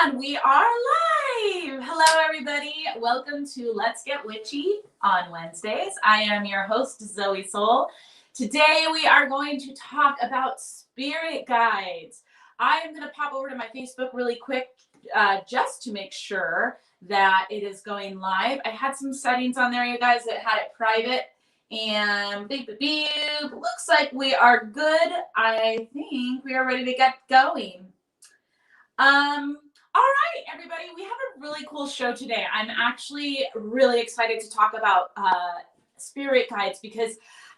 And we are live. Hello, everybody. Welcome to Let's Get Witchy on Wednesdays. I am your host, Zoe Sol. Today, we are going to talk about spirit guides. I am going to pop over to my Facebook really quick just to make sure that it is going live. I had some settings on there, you guys, that had it private. And beep, beep, beep. Looks like we are good. I think we are ready to get going. All right, everybody, we have a really cool show today. I'm actually really excited to talk about spirit guides because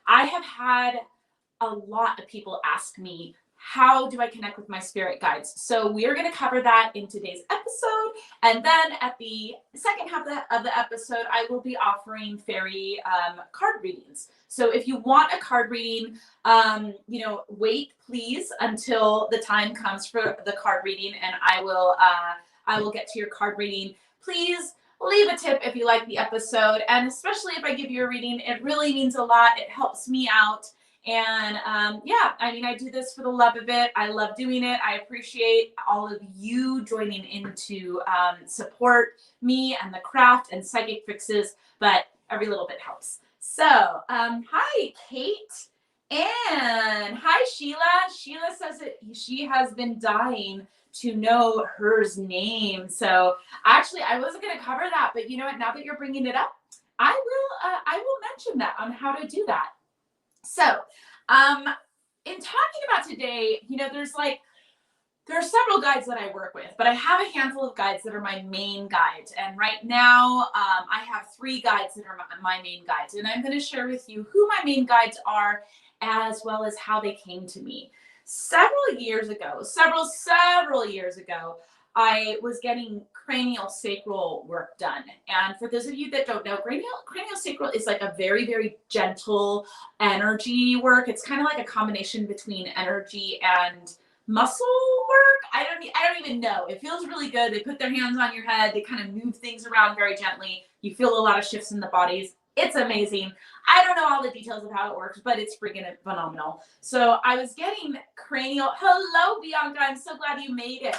I have had a lot of people ask me, how do I connect with my spirit guides? So we are going to cover that in today's episode. And then at the second half of the episode, I will be offering fairy card readings. So if you want a card reading, wait please until the time comes for the card reading, and I will get to your card reading. Please leave a tip if you like the episode, and especially if I give you a reading, it really means a lot. It helps me out. And I do this for the love of it. I love doing it. I appreciate all of you joining in to support me and the craft and Psychicfixes, but every little bit helps. So, hi, Kate, and hi, Sheila. Sheila says that she has been dying to know hers name. So, actually, I wasn't going to cover that, but you know what? Now that you're bringing it up, I will mention that on how to do that. So, in talking about today, there are several guides that I work with, but I have a handful of guides that are my main guides. And right now, I have 3 guides that are my main guides. And I'm going to share with you who my main guides are, as well as how they came to me. Several years ago, I was getting cranial sacral work done. And for those of you that don't know, cranial sacral is like a very, very gentle energy work. It's kind of like a combination between energy and muscle work. I don't even know. It feels really good. They put their hands on your head. They kind of move things around very gently. You feel a lot of shifts in the bodies. It's amazing. I don't know all the details of how it works, but it's freaking phenomenal. So I was getting hello, Bianca. I'm so glad you made it.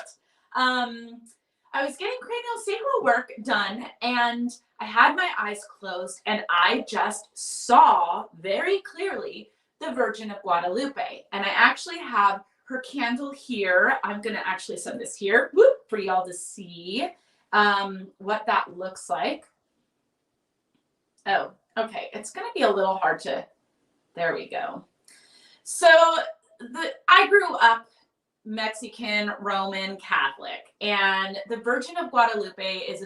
I was getting cranial sacral work done, and I had my eyes closed, and I just saw very clearly the Virgin of Guadalupe. And I actually have her candle here. I'm going to actually set this here for y'all to see what that looks like. Oh, okay. It's going to be a little hard to, there we go. So I grew up Mexican, Roman Catholic, and the Virgin of Guadalupe is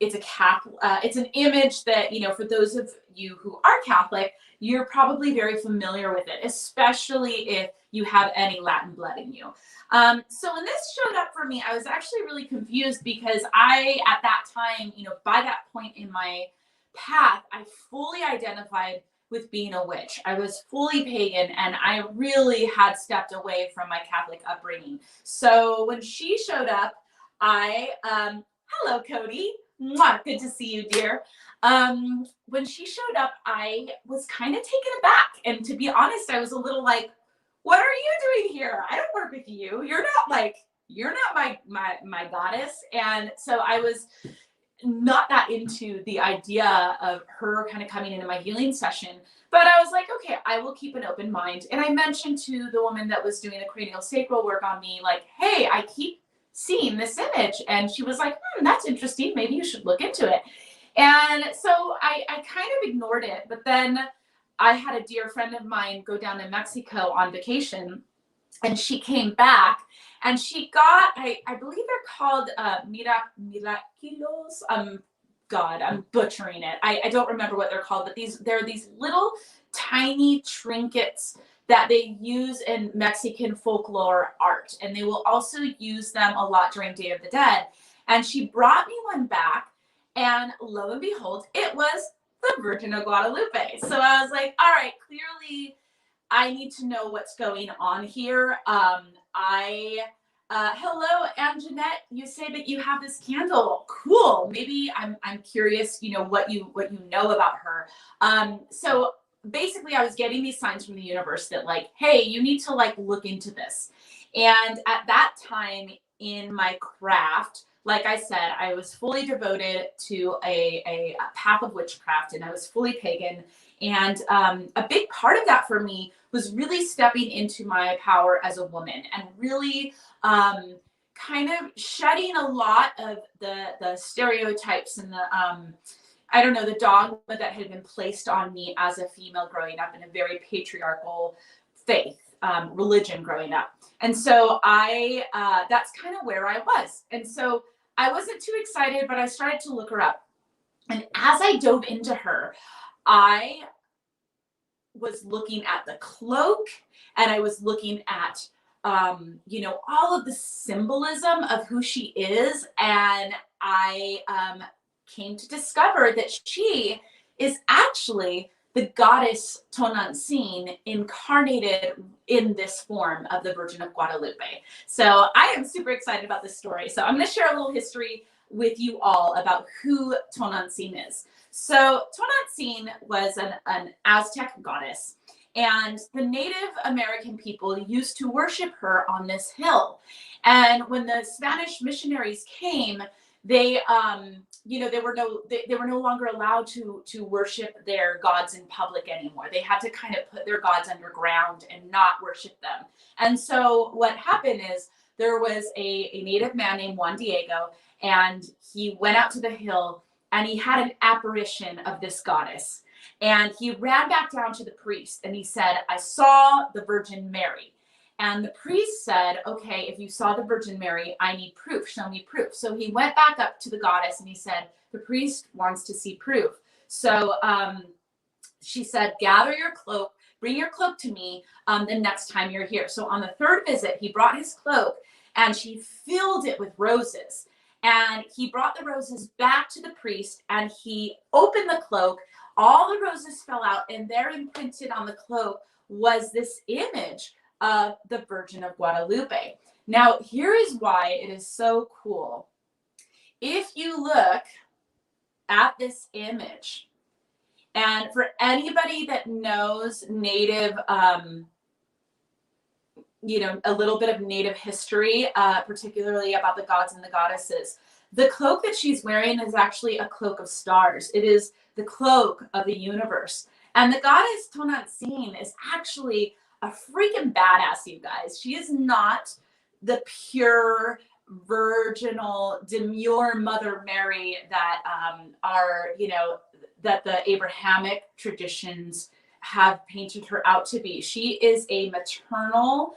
it's an image that, for those of you who are Catholic, you're probably very familiar with it, especially if you have any Latin blood in you. So when this showed up for me, I was actually really confused because at that time, by that point in my path, I fully identified with being a witch. I was fully pagan, and I really had stepped away from my Catholic upbringing. So when she showed up, hello, Cody. Mwah, good to see you, dear. When she showed up, I was kind of taken aback. And to be honest, I was a little like, what are you doing here? I don't work with you. You're not my goddess. And so I was not that into the idea of her kind of coming into my healing session, but I was like, okay, I will keep an open mind. And I mentioned to the woman that was doing the cranial sacral work on me, like, hey, I keep seeing this image. And she was like, that's interesting. Maybe you should look into it. And so I kind of ignored it. But then I had a dear friend of mine go down to Mexico on vacation, and she came back. And she got, I believe they're called miraculos. God, I'm butchering it. I don't remember what they're called, but there are these little tiny trinkets that they use in Mexican folklore art. And they will also use them a lot during Day of the Dead. And she brought me one back, and lo and behold, it was the Virgin of Guadalupe. So I was like, all right, clearly I need to know what's going on here. Hello, Anjanette. You say that you have this candle. Cool. Maybe I'm curious, what you know about her. So basically I was getting these signs from the universe that like, hey, you need to like look into this. And at that time in my craft, like I said, I was fully devoted to a path of witchcraft, and I was fully pagan. And a big part of that for me was really stepping into my power as a woman and really kind of shedding a lot of the stereotypes and I don't know, the dogma that had been placed on me as a female growing up in a very patriarchal faith, religion growing up. And so that's kind of where I was. And so I wasn't too excited, but I started to look her up. And as I dove into her, I was looking at the cloak, and I was looking at all of the symbolism of who she is. And I came to discover that she is actually the goddess Tonantzin incarnated in this form of the Virgin of Guadalupe. So I am super excited about this story. So I'm going to share a little history with you all about who Tonantzin is. So Tonantzin was an Aztec goddess, and the Native American people used to worship her on this hill. And when the Spanish missionaries came, they were no longer allowed to worship their gods in public anymore. They had to kind of put their gods underground and not worship them. And so what happened is there was a native man named Juan Diego, and he went out to the hill and he had an apparition of this goddess. And he ran back down to the priest and he said, "I saw the Virgin Mary." And the priest said, "Okay, if you saw the Virgin Mary, I need proof. Show me proof." So he went back up to the goddess and he said, "The priest wants to see proof." So she said, "Gather your cloak, bring your cloak to me the next time you're here." So on the third visit, he brought his cloak and she filled it with roses. And he brought the roses back to the priest and he opened the cloak. All the roses fell out, and there imprinted on the cloak was this image of the Virgin of Guadalupe. Now, here is why it is so cool. If you look at this image, and for anybody that knows Native, a little bit of Native history, particularly about the gods and the goddesses, the cloak that she's wearing is actually a cloak of stars. It is the cloak of the universe. And the goddess Tonantzin is actually a freaking badass, you guys. She is not the pure, virginal, demure Mother Mary that that the Abrahamic traditions have painted her out to be. She is a maternal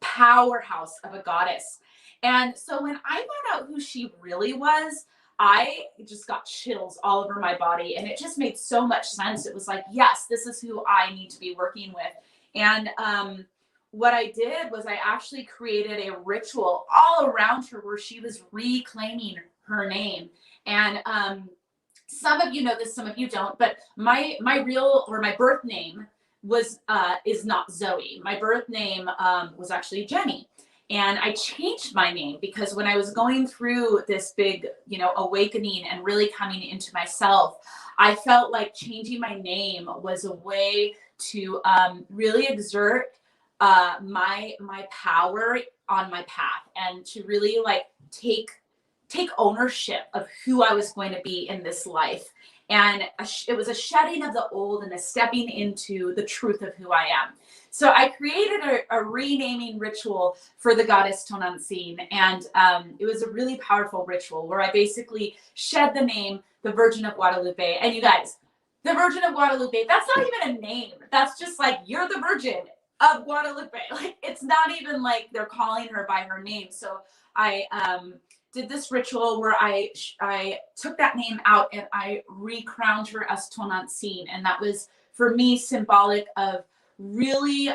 powerhouse of a goddess. And so when I found out who she really was, I just got chills all over my body, and it just made so much sense. It was like, yes, this is who I need to be working with. And what I did was I actually created a ritual all around her where she was reclaiming her name. And some of you know this, some of you don't, but my birth name is not Zoe. My birth name was actually Jenny. And I changed my name because when I was going through this big, awakening and really coming into myself, I felt like changing my name was a way to really exert my power on my path, and to really take ownership of who I was going to be in this life. And it was a shedding of the old and a stepping into the truth of who I am. So I created a renaming ritual for the goddess Tonantzin, and it was a really powerful ritual where I basically shed the name, the Virgin of Guadalupe. And you guys, the Virgin of Guadalupe, that's not even a name. That's just like, you're the Virgin of Guadalupe. Like, it's not even like they're calling her by her name. So I did this ritual where I took that name out and I recrowned her as Tonantzin. And that was, for me, symbolic of really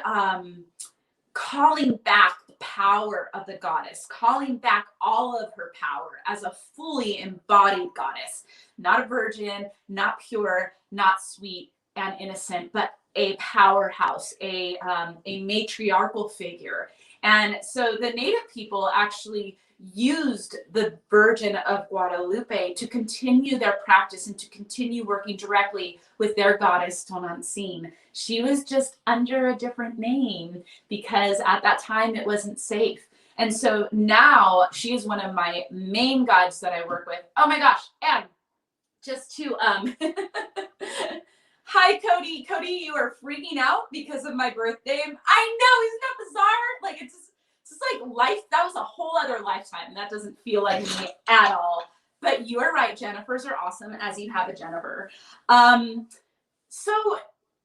calling back the power of the goddess, calling back all of her power as a fully embodied goddess, not a virgin, not pure, not sweet and innocent, but a powerhouse, a matriarchal figure. And so the native people actually used the Virgin of Guadalupe to continue their practice and to continue working directly with their goddess Tonantzin. She was just under a different name because at that time it wasn't safe. And so now she is one of my main guides that I work with. Oh my gosh, and just to hi Cody. Cody, you are freaking out because of my birthday. I know, isn't that bizarre? Like it's just like life, that was a whole other lifetime. That doesn't feel like me at all. But you are right, Jennifers are awesome, as you have a Jennifer. So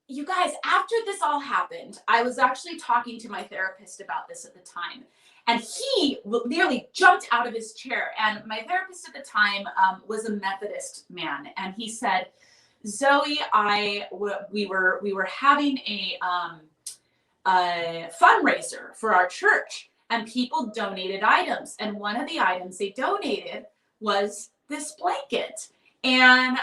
you guys, after this all happened, I was actually talking to my therapist about this at the time. And he nearly jumped out of his chair. And my therapist at the time was a Methodist man. And he said, Zoe, we were having a fundraiser for our church, and people donated items. And one of the items they donated was this blanket. And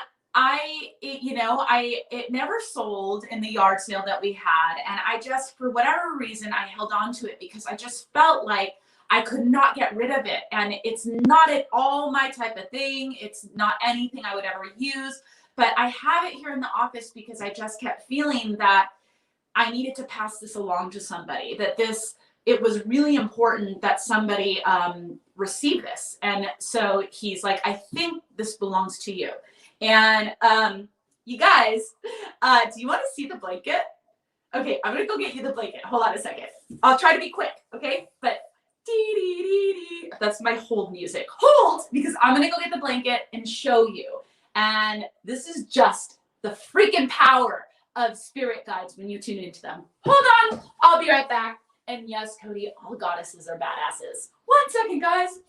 it never sold in the yard sale that we had. And I just, for whatever reason, I held on to it because I just felt like I could not get rid of it. And it's not at all my type of thing. It's not anything I would ever use, but I have it here in the office because I just kept feeling that I needed to pass this along to somebody, that it was really important that somebody receive this. And so he's like, I think this belongs to you. And you guys, do you want to see the blanket? Okay, I'm gonna go get you the blanket. Hold on a second. I'll try to be quick, okay? But that's my hold music. Hold, because I'm gonna go get the blanket and show you. And this is just the freaking power of spirit guides when you tune into them. Hold on, I'll be right back. And yes, Cody, all goddesses are badasses. 1 second, guys.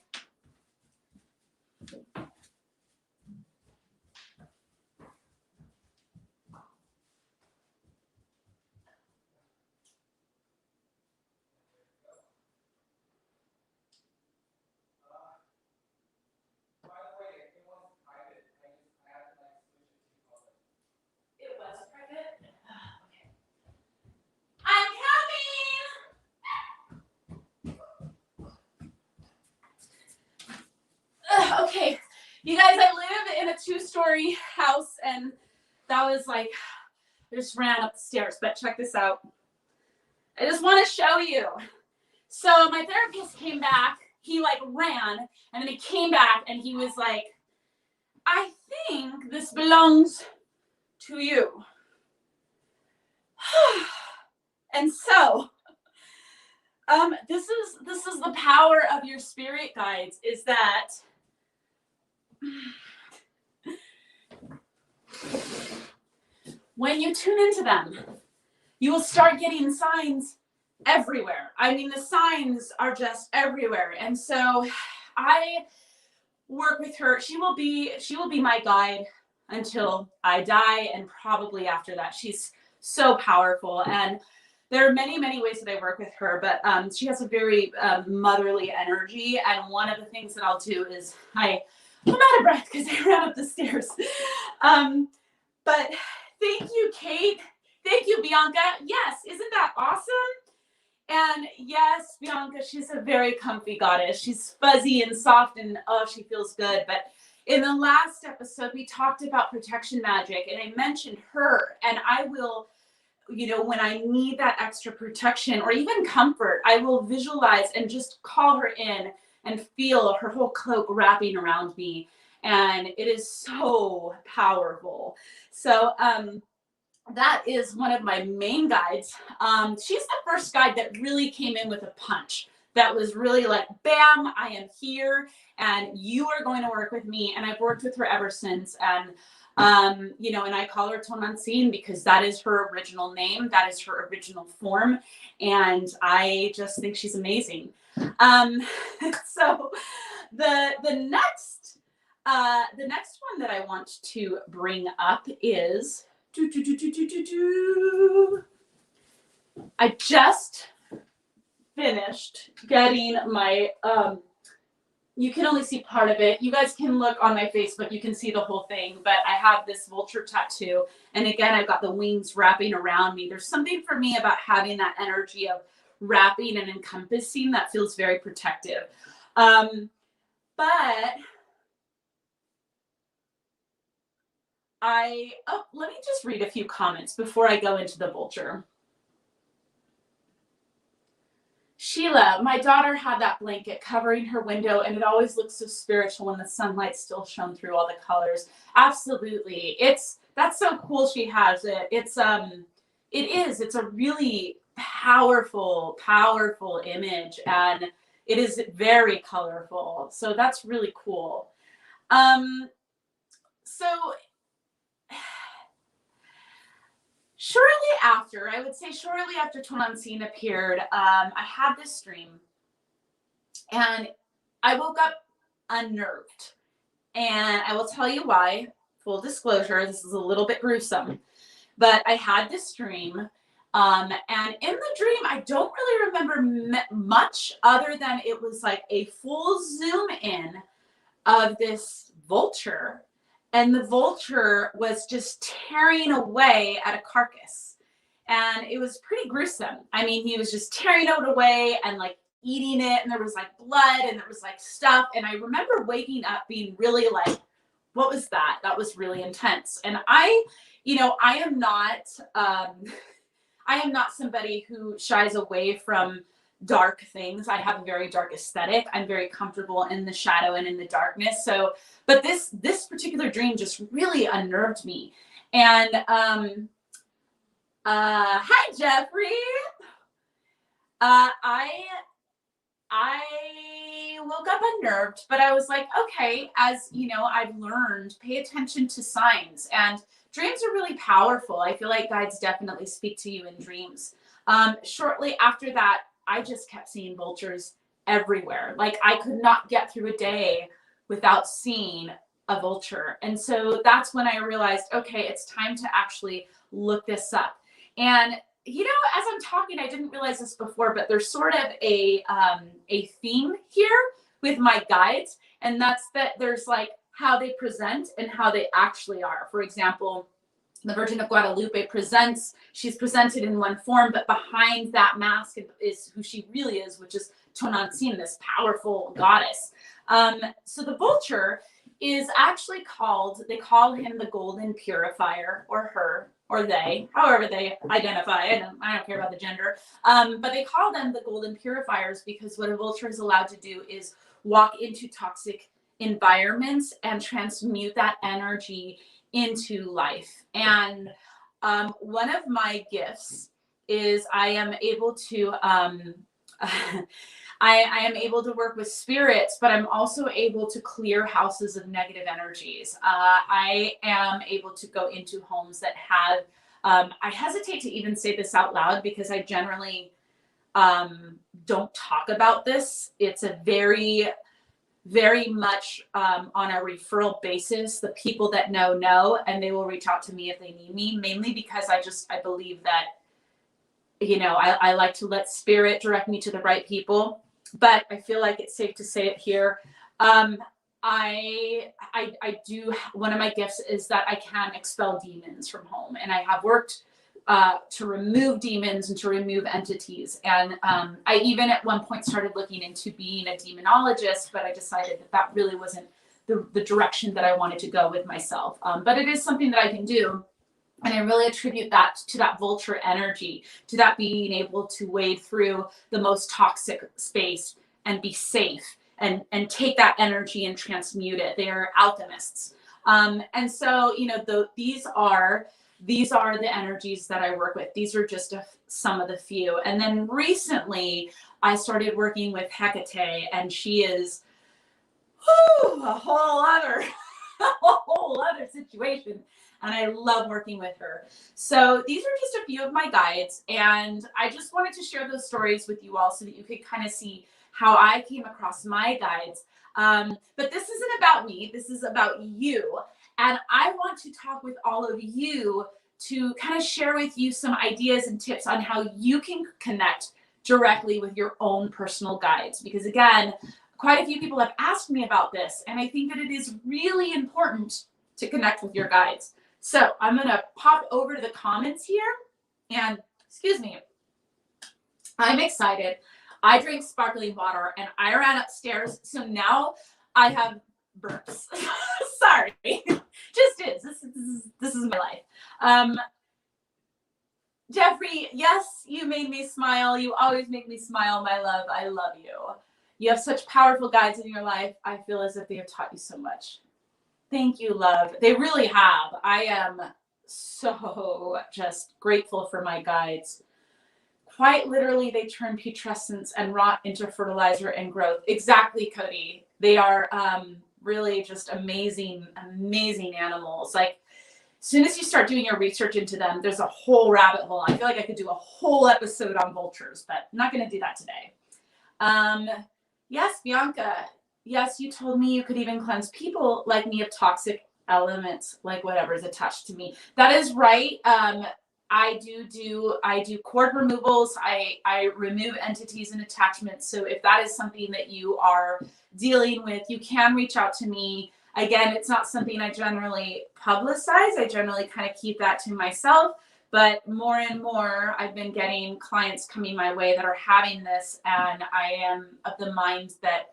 Okay, you guys, I live in a 2-story house, and that was like, I just ran up the stairs, but check this out. I just want to show you. So my therapist came back, he like ran, and then he came back and he was like, I think this belongs to you. And so, this is the power of your spirit guides, is that when you tune into them, you will start getting signs everywhere. I mean, the signs are just everywhere. And so I work with her. She will be my guide until I die, and probably after that. She's so powerful. And there are many, many ways that I work with her, but she has a very motherly energy. And one of the things that I'll do is I'm out of breath because I ran up the stairs. But thank you, Kate. Thank you, Bianca. Yes, isn't that awesome? And yes, Bianca, she's a very comfy goddess. She's fuzzy and soft, and oh, she feels good. But in the last episode, we talked about protection magic, and I mentioned her. And I will, when I need that extra protection or even comfort, I will visualize and just call her in and feel her whole cloak wrapping around me. And it is so powerful. So that is one of my main guides. She's the first guide that really came in with a punch. That was really like, bam, I am here and you are going to work with me. And I've worked with her ever since. And, and I call her Tonantzin because that is her original name. That is her original form. And I just think she's amazing. So the next one that I want to bring up is, I just finished getting my, you can only see part of it. You guys can look on my Facebook, you can see the whole thing, but I have this vulture tattoo. And again, I've got the wings wrapping around me. There's something for me about having that energy of wrapping and encompassing that feels very protective. But let me just read a few comments before I go into the vulture. Sheila, my daughter had that blanket covering her window, and it always looks so spiritual when the sunlight still shone through all the colors. Absolutely. That's so cool she has it. It's a really powerful, powerful image, and it is very colorful. So that's really cool. So I would say shortly after Tonantzin appeared, I had this dream, and I woke up unnerved. And I will tell you why. Full disclosure, this is a little bit gruesome, but I had this dream. And in the dream, I don't really remember much other than it was like a full zoom in of this vulture. And the vulture was just tearing away at a carcass. And it was pretty gruesome. I mean, he was just tearing it away and like eating it. And there was like blood and there was like stuff. And I remember waking up being really like, what was that? That was really intense. And I am not somebody who shies away from dark things. I have a very dark aesthetic. I'm very comfortable in the shadow and in the darkness. So, but this particular dream just really unnerved me. And hi Jeffrey. I woke up unnerved, but I was like, okay, as you know, I've learned, pay attention to signs, and dreams are really powerful. I feel like guides definitely speak to you in dreams. Shortly after that, I just kept seeing vultures everywhere. Like I could not get through a day without seeing a vulture. And so that's when I realized, okay, it's time to actually look this up. And you know, as I'm talking, I didn't realize this before, but there's sort of a theme here with my guides, and that's that there's like how they present and how they actually are. For example, the Virgin of Guadalupe she's presented in one form, but behind that mask is who she really is, which is Tonantzin, this powerful goddess. So the vulture is actually they call him the golden purifier, or her, or they, however they identify, and I don't care about the gender, but they call them the golden purifiers because what a vulture is allowed to do is walk into toxic environments and transmute that energy into life. And one of my gifts is I am able to I am able to work with spirits, but I'm also able to clear houses of negative energies. I am able to go into homes that have, I hesitate to even say this out loud because I generally don't talk about this. It's a very, very much on a referral basis. The people that know, and they will reach out to me if they need me, mainly because I believe that, you know, I like to let spirit direct me to the right people. But I feel like it's safe to say it here. I do, one of my gifts is that I can expel demons from home, and I have worked to remove demons and to remove entities. And I even at one point started looking into being a demonologist, but I decided that really wasn't the direction that I wanted to go with myself. But it is something that I can do. And I really attribute that to that vulture energy, to that being able to wade through the most toxic space and be safe and take that energy and transmute it. They are alchemists. And so, you know, these are the energies that I work with. These are just some of the few. And then recently I started working with Hecate, and she is a whole other situation. And I love working with her. So these are just a few of my guides. And I just wanted to share those stories with you all so that you could kind of see how I came across my guides. But this isn't about me. This is about you. And I want to talk with all of you to kind of share with you some ideas and tips on how you can connect directly with your own personal guides. Because again, quite a few people have asked me about this. And I think that it is really important to connect with your guides. So I'm going to pop over to the comments here, and excuse me, I'm excited. I drank sparkling water and I ran upstairs. So now I have burps. Sorry. Just is. This is my life. Jeffrey, yes, you made me smile. You always make me smile, my love. I love you. You have such powerful guides in your life. I feel as if they have taught you so much. Thank you, love. They really have. I am so just grateful for my guides. Quite literally, they turn putrescence and rot into fertilizer and growth. Exactly, Cody. They are really just amazing, amazing animals. Like, as soon as you start doing your research into them, there's a whole rabbit hole. I feel like I could do a whole episode on vultures, but I'm not going to do that today. Yes, Bianca. Yes, you told me you could even cleanse people like me of toxic elements, like whatever's attached to me. That is right. I do cord removals. I remove entities and attachments. So if that is something that you are dealing with, you can reach out to me. Again, it's not something I generally publicize. I generally kind of keep that to myself. But more and more, I've been getting clients coming my way that are having this. And I am of the mind that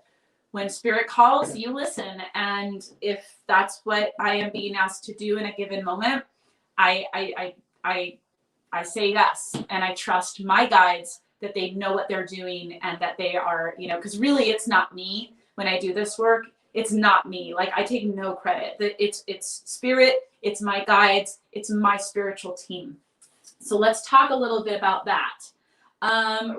when spirit calls, you listen. And if that's what I am being asked to do in a given moment, I say yes. And I trust my guides that they know what they're doing and that they are, because really it's not me when I do this work. It's not me. Like, I take no credit. It's spirit. It's my guides. It's my spiritual team. So let's talk a little bit about that.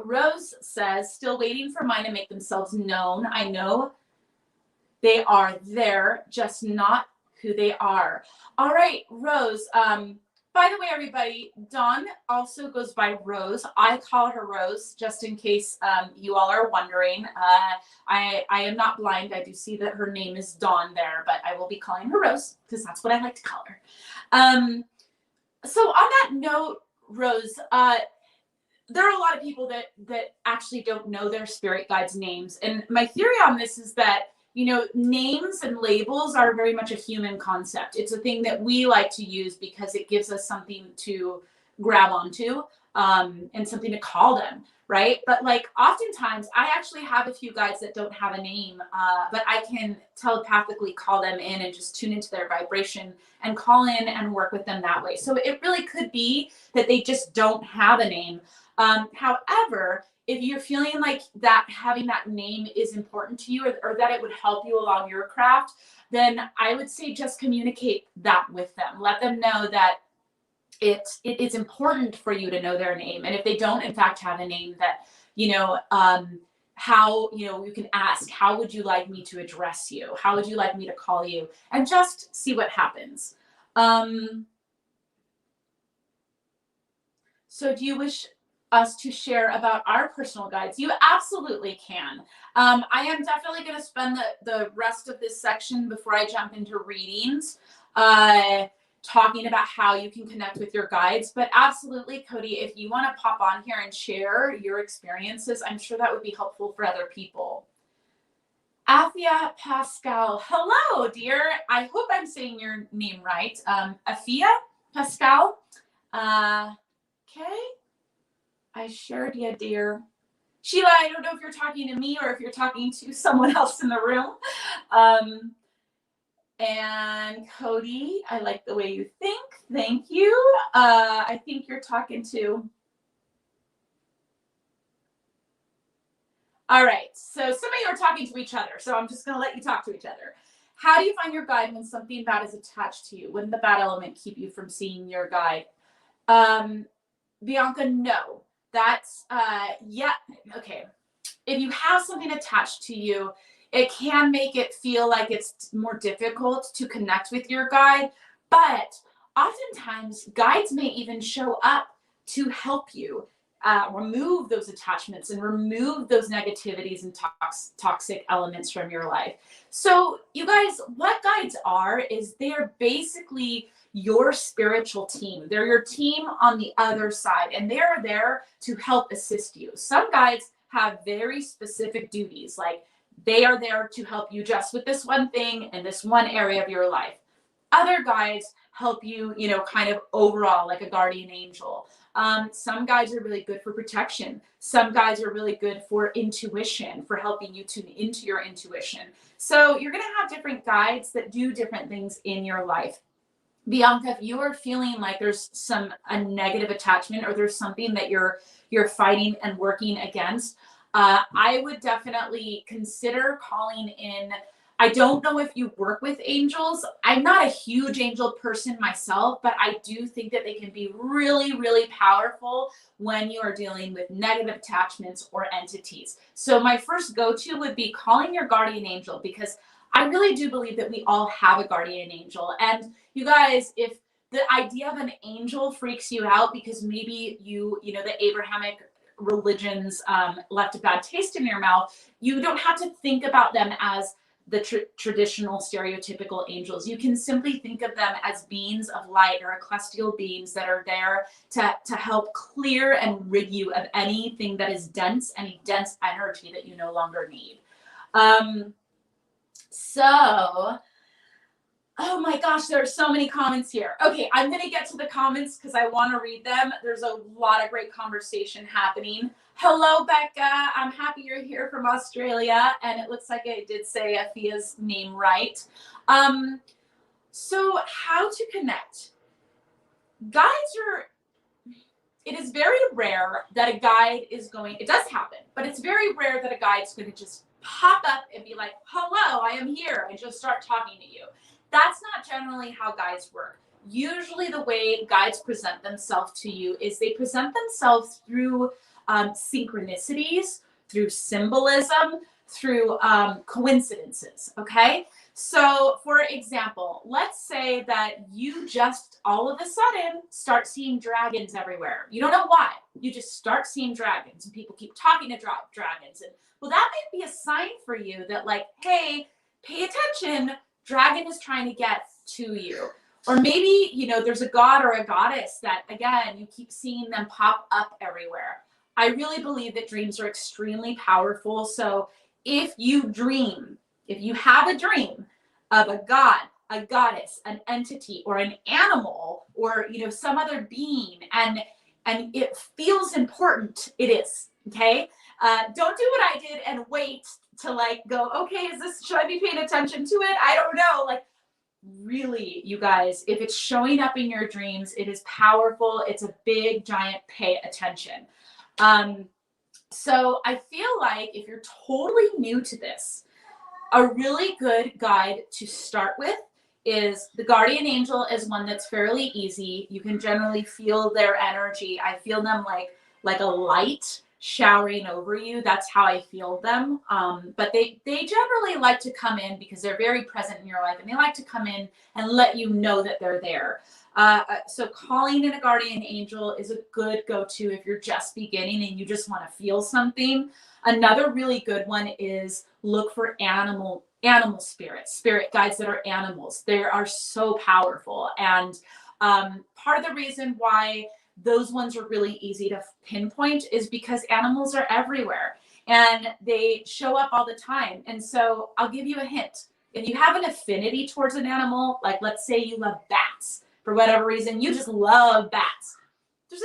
Rose says, still waiting for mine to make themselves known. I know they are there, just not who they are. All right, Rose. By the way, everybody, Dawn also goes by Rose. I call her Rose, just in case you all are wondering. I am not blind. I do see that her name is Dawn there, but I will be calling her Rose because that's what I like to call her. So on that note, Rose, there are a lot of people that actually don't know their spirit guides' names. And my theory on this is that, names and labels are very much a human concept. It's a thing that we like to use because it gives us something to grab onto and something to call them, right? But like oftentimes, I actually have a few guides that don't have a name, but I can telepathically call them in and just tune into their vibration and call in and work with them that way. So it really could be that they just don't have a name. However, if you're feeling like that having that name is important to you or that it would help you along your craft, then I would say just communicate that with them. Let them know that it is important for you to know their name. And if they don't, in fact, have a name, that, how, you can ask, how would you like me to address you? How would you like me to call you? And just see what happens. So do you wish us to share about our personal guides? You absolutely can. I am definitely going to spend the rest of this section before I jump into readings, talking about how you can connect with your guides. But absolutely, Cody, if you want to pop on here and share your experiences, I'm sure that would be helpful for other people. Afia Pascal, hello, dear. I hope I'm saying your name right. Afia Pascal. Okay. I shared you, dear. Sheila, I don't know if you're talking to me or if you're talking to someone else in the room. And Cody, I like the way you think. Thank you. I think you're talking to. All right. So some of you are talking to each other. So I'm just going to let you talk to each other. How do you find your guide when something bad is attached to you? Wouldn't the bad element keep you from seeing your guide? Bianca, no. That's, yeah, okay. If you have something attached to you, it can make it feel like it's more difficult to connect with your guide, but oftentimes guides may even show up to help you remove those attachments and remove those negativities and toxic elements from your life. So you guys, what guides are is they're basically your spiritual team. They're your team on the other side, and they're there to help assist you. Some guides have very specific duties, like they are there to help you just with this one thing in this one area of your life. Other guides help you, kind of overall, like a guardian angel. Some guides are really good for protection. Some guides are really good for intuition, for helping you tune into your intuition. So you're going to have different guides that do different things in your life. Bianca, if you are feeling like there's a negative attachment, or there's something that you're fighting and working against, I would definitely consider calling in. I don't know if you work with angels. I'm not a huge angel person myself, but I do think that they can be really, really powerful when you are dealing with negative attachments or entities. So my first go-to would be calling your guardian angel, because I really do believe that we all have a guardian angel. And you guys, if the idea of an angel freaks you out because maybe the Abrahamic religions left a bad taste in your mouth, you don't have to think about them as the traditional stereotypical angels. You can simply think of them as beings of light, or celestial beings that are there to help clear and rid you of anything that is dense, any dense energy that you no longer need. So, oh my gosh, there are so many comments here. Okay, I'm going to get to the comments because I want to read them. There's a lot of great conversation happening. Hello, Becca. I'm happy you're here from Australia. And it looks like I did say Afia's name right. So how to connect? It is very rare that a guide is going, it does happen, but it's very rare that a guide's going to just pop up and be like, hello, I am here, and just start talking to you. That's not generally how guides work. Usually the way guides present themselves to you is they present themselves through synchronicities, through symbolism, through coincidences, okay? So for example, let's say that you just all of a sudden start seeing dragons everywhere. You don't know why. You just start seeing dragons, and people keep talking to dragons. And well, that might be a sign for you that, like, hey, pay attention. Dragon is trying to get to you. Or maybe, there's a god or a goddess that, again, you keep seeing them pop up everywhere. I really believe that dreams are extremely powerful. So if you have a dream of a god, a goddess, an entity, or an animal, or, some other being, and it feels important, it is, okay? Don't do what I did and wait to go, okay, should I be paying attention to it? I don't know. Really, you guys, if it's showing up in your dreams, it is powerful. It's a big, giant pay attention. So I feel like if you're totally new to this, a really good guide to start with is the guardian angel is one that's fairly easy. You can generally feel their energy. I feel them like a light showering over you. That's how I feel them. But they generally like to come in because they're very present in your life, and they like to come in and let you know that they're there. So calling in a guardian angel is a good go-to if you're just beginning and you just want to feel something. Another really good one is look for animal spirits, spirit guides that are animals. They are so powerful. And part of the reason why those ones are really easy to pinpoint is because animals are everywhere and they show up all the time. And so I'll give you a hint. If you have an affinity towards an animal, like let's say you love bats for whatever reason, you just love bats. There's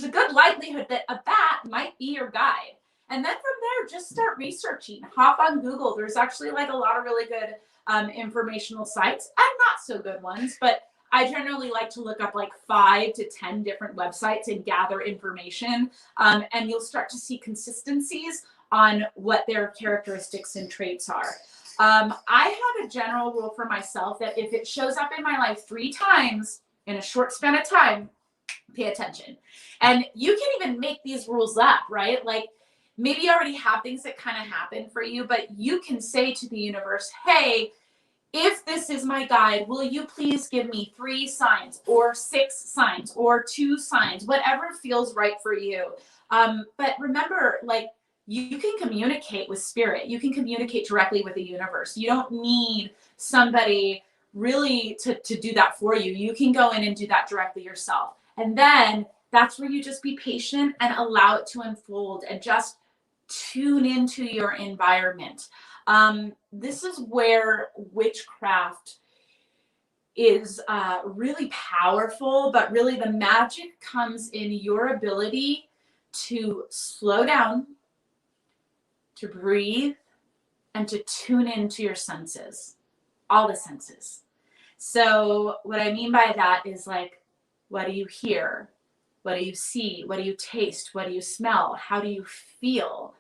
a good likelihood that a bat might be your guide. And then from there, just start researching. Hop on Google. There's actually a lot of really good informational sites and not so good ones, but I generally like to look up 5 to 10 different websites and gather information. And you'll start to see consistencies on what their characteristics and traits are. I have a general rule for myself that if it shows up in my life 3 times in a short span of time, pay attention. And you can even make these rules up, right? Maybe you already have things that kind of happen for you, but you can say to the universe, hey, if this is my guide, will you please give me 3 signs or 6 signs or 2 signs, whatever feels right for you. But remember, you can communicate with spirit. You can communicate directly with the universe. You don't need somebody really to do that for you. You can go in and do that directly yourself. And then that's where you just be patient and allow it to unfold and just tune into your environment. This is where witchcraft is really powerful, but really the magic comes in your ability to slow down, to breathe, and to tune into your senses, all the senses. So what I mean by that is like, what do you hear? What do you see? What do you taste? What do you smell? How do you feel?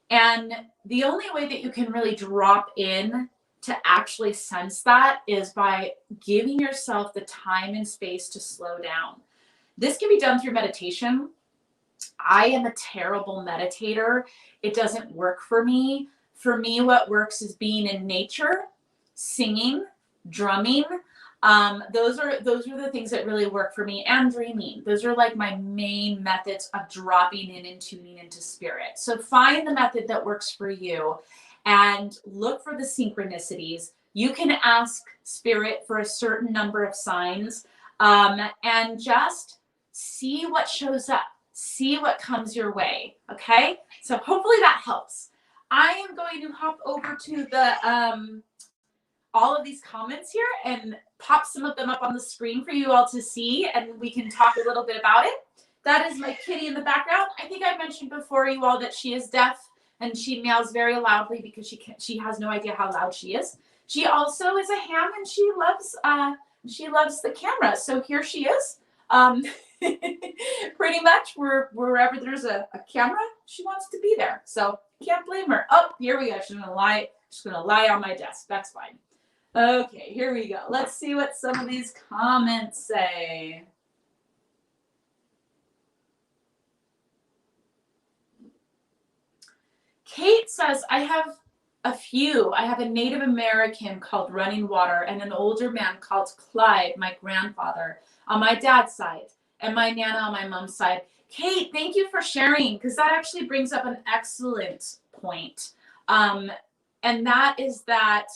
And the only way that you can really drop in to actually sense that is by giving yourself the time and space to slow down. This can be done through meditation. I am a terrible meditator. It doesn't work for me. For me, what works is being in nature, singing, drumming. Those are the things that really work for me, and dreaming. Those are like my main methods of dropping in and tuning into spirit. So find the method that works for you and look for the synchronicities. You can ask spirit for a certain number of signs, and just see what shows up, see what comes your way. Okay, so hopefully that helps. I am going to hop over to the all of these comments here and pop some of them up on the screen for you all to see, and we can talk a little bit about it. That is my kitty in the background. I think I mentioned before you all that she is deaf and she meows very loudly because she has no idea how loud she is. She also is a ham and she loves the camera. So here she is. Pretty much wherever there's a camera, she wants to be there. So can't blame her. Oh, here we go. She's gonna lie on my desk. That's fine. Okay, here we go. Let's see what some of these comments say. Kate says, I have a few. I have a Native American called Running Water and an older man called Clyde, my grandfather, on my dad's side, and my Nana on my mom's side. Kate, thank you for sharing, because that actually brings up an excellent point. And that is that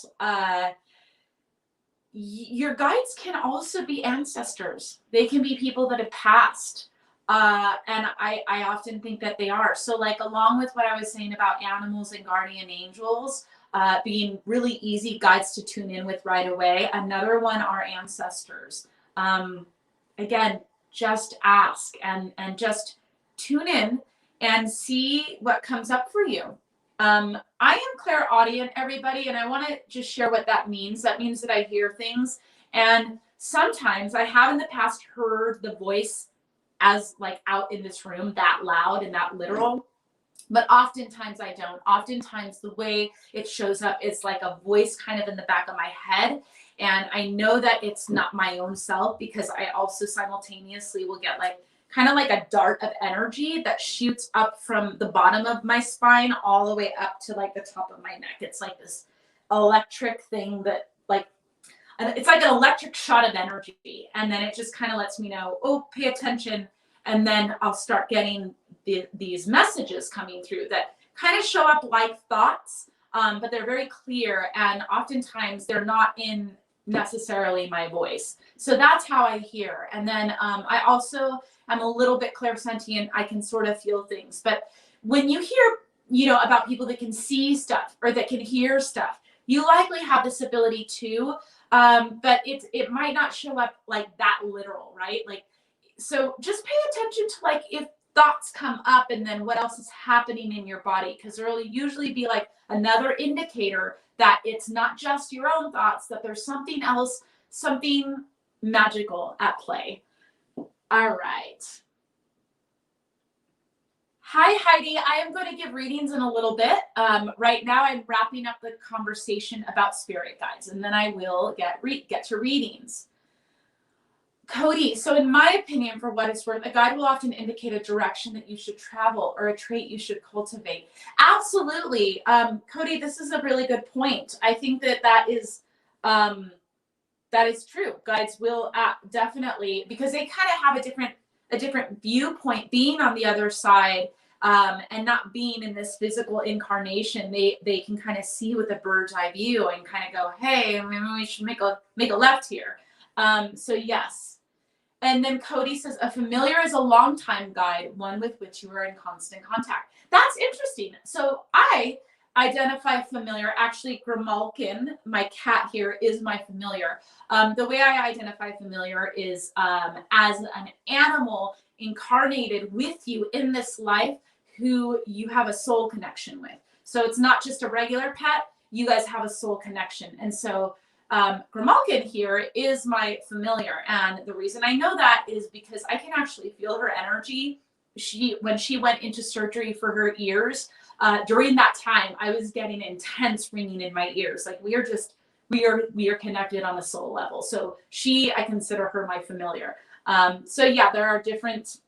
your guides can also be ancestors. They can be people that have passed. And I often think that they are. So like, along with what I was saying about animals and guardian angels being really easy guides to tune in with right away, another one are ancestors. Again, just ask and just tune in and see what comes up for you. I am clairaudient, everybody, and I want to just share what that means. That means that I hear things, and sometimes I have in the past heard the voice as like out in this room that loud and that literal, but oftentimes I don't. Oftentimes the way it shows up is like a voice kind of in the back of my head, and I know that it's not my own self, because I also simultaneously will get like kind of like a dart of energy that shoots up from the bottom of my spine all the way up to like the top of my neck. It's like this electric thing that like, it's like an electric shot of energy. And then it just kind of lets me know, oh, pay attention. And then I'll start getting these messages coming through that kind of show up like thoughts, but they're very clear. And oftentimes they're not in necessarily my voice. So that's how I hear. And then I also am a little bit clairsentient. I can sort of feel things. But when you hear, about people that can see stuff or that can hear stuff, you likely have this ability too. But it might not show up like that literal, right? Like, so just pay attention to like if thoughts come up and then what else is happening in your body, because there will usually be like another indicator that it's not just your own thoughts, that there's something else, something magical at play. All right. Hi, Heidi. I am going to give readings in a little bit. Right now, I'm wrapping up the conversation about spirit guides, and then I will get to readings. Cody, so in my opinion, for what it's worth, a guide will often indicate a direction that you should travel or a trait you should cultivate. Absolutely. Cody, this is a really good point. I think that is true. Guides will definitely, because they kind of have a different viewpoint being on the other side, and not being in this physical incarnation. They can kind of see with a bird's eye view and kind of go, hey, maybe we should make a left here. So yes. And then Cody says, a familiar is a longtime guide, one with which you are in constant contact. That's interesting. So I identify familiar. Actually, Grimalkin, my cat here, is my familiar. The way I identify familiar is as an animal incarnated with you in this life who you have a soul connection with. So it's not just a regular pet, you guys have a soul connection. And so Grimalkin here is my familiar. And the reason I know that is because I can actually feel her energy. When she went into surgery for her ears, during that time, I was getting intense ringing in my ears. Like we are connected on a soul level. So I consider her my familiar. So yeah, there are different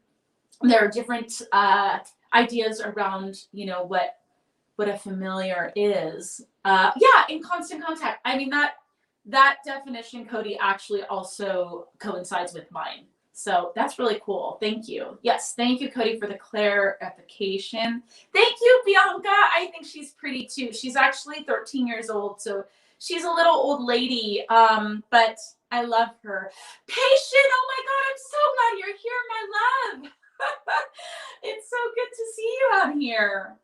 ideas around, you know, what a familiar is. Yeah, in constant contact. I mean, that definition, Cody, actually also coincides with mine. So that's really cool. Thank you. Yes, thank you, Cody, for the clarification. Thank you, Bianca. I think she's pretty too. She's actually 13 years old, so she's a little old lady, but I love her. Patient, oh my God, I'm so glad you're here, my love. It's so good to see you on here.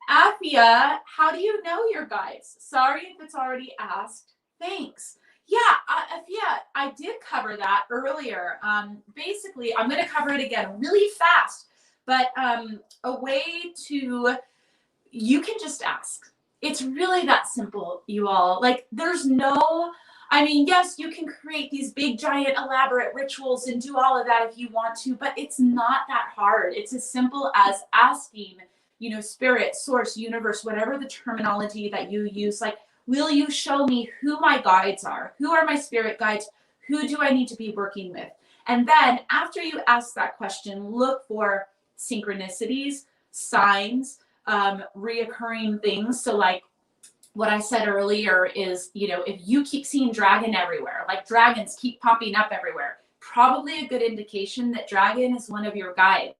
Afia, how do you know your guides? Sorry if it's already asked. Thanks. Yeah, Afia, I did cover that earlier. Basically, I'm going to cover it again really fast, but a way to, you can just ask. It's really that simple, you all. Like, there's no, I mean, yes, you can create these big, giant, elaborate rituals and do all of that if you want to, but it's not that hard. It's as simple as asking, you know, spirit, source, universe, whatever the terminology that you use, like, will you show me who my guides are? Who are my spirit guides? Who do I need to be working with? And then after you ask that question, look for synchronicities, signs, reoccurring things. So like what I said earlier is, you know, if you keep seeing dragon everywhere, like dragons keep popping up everywhere, probably a good indication that dragon is one of your guides.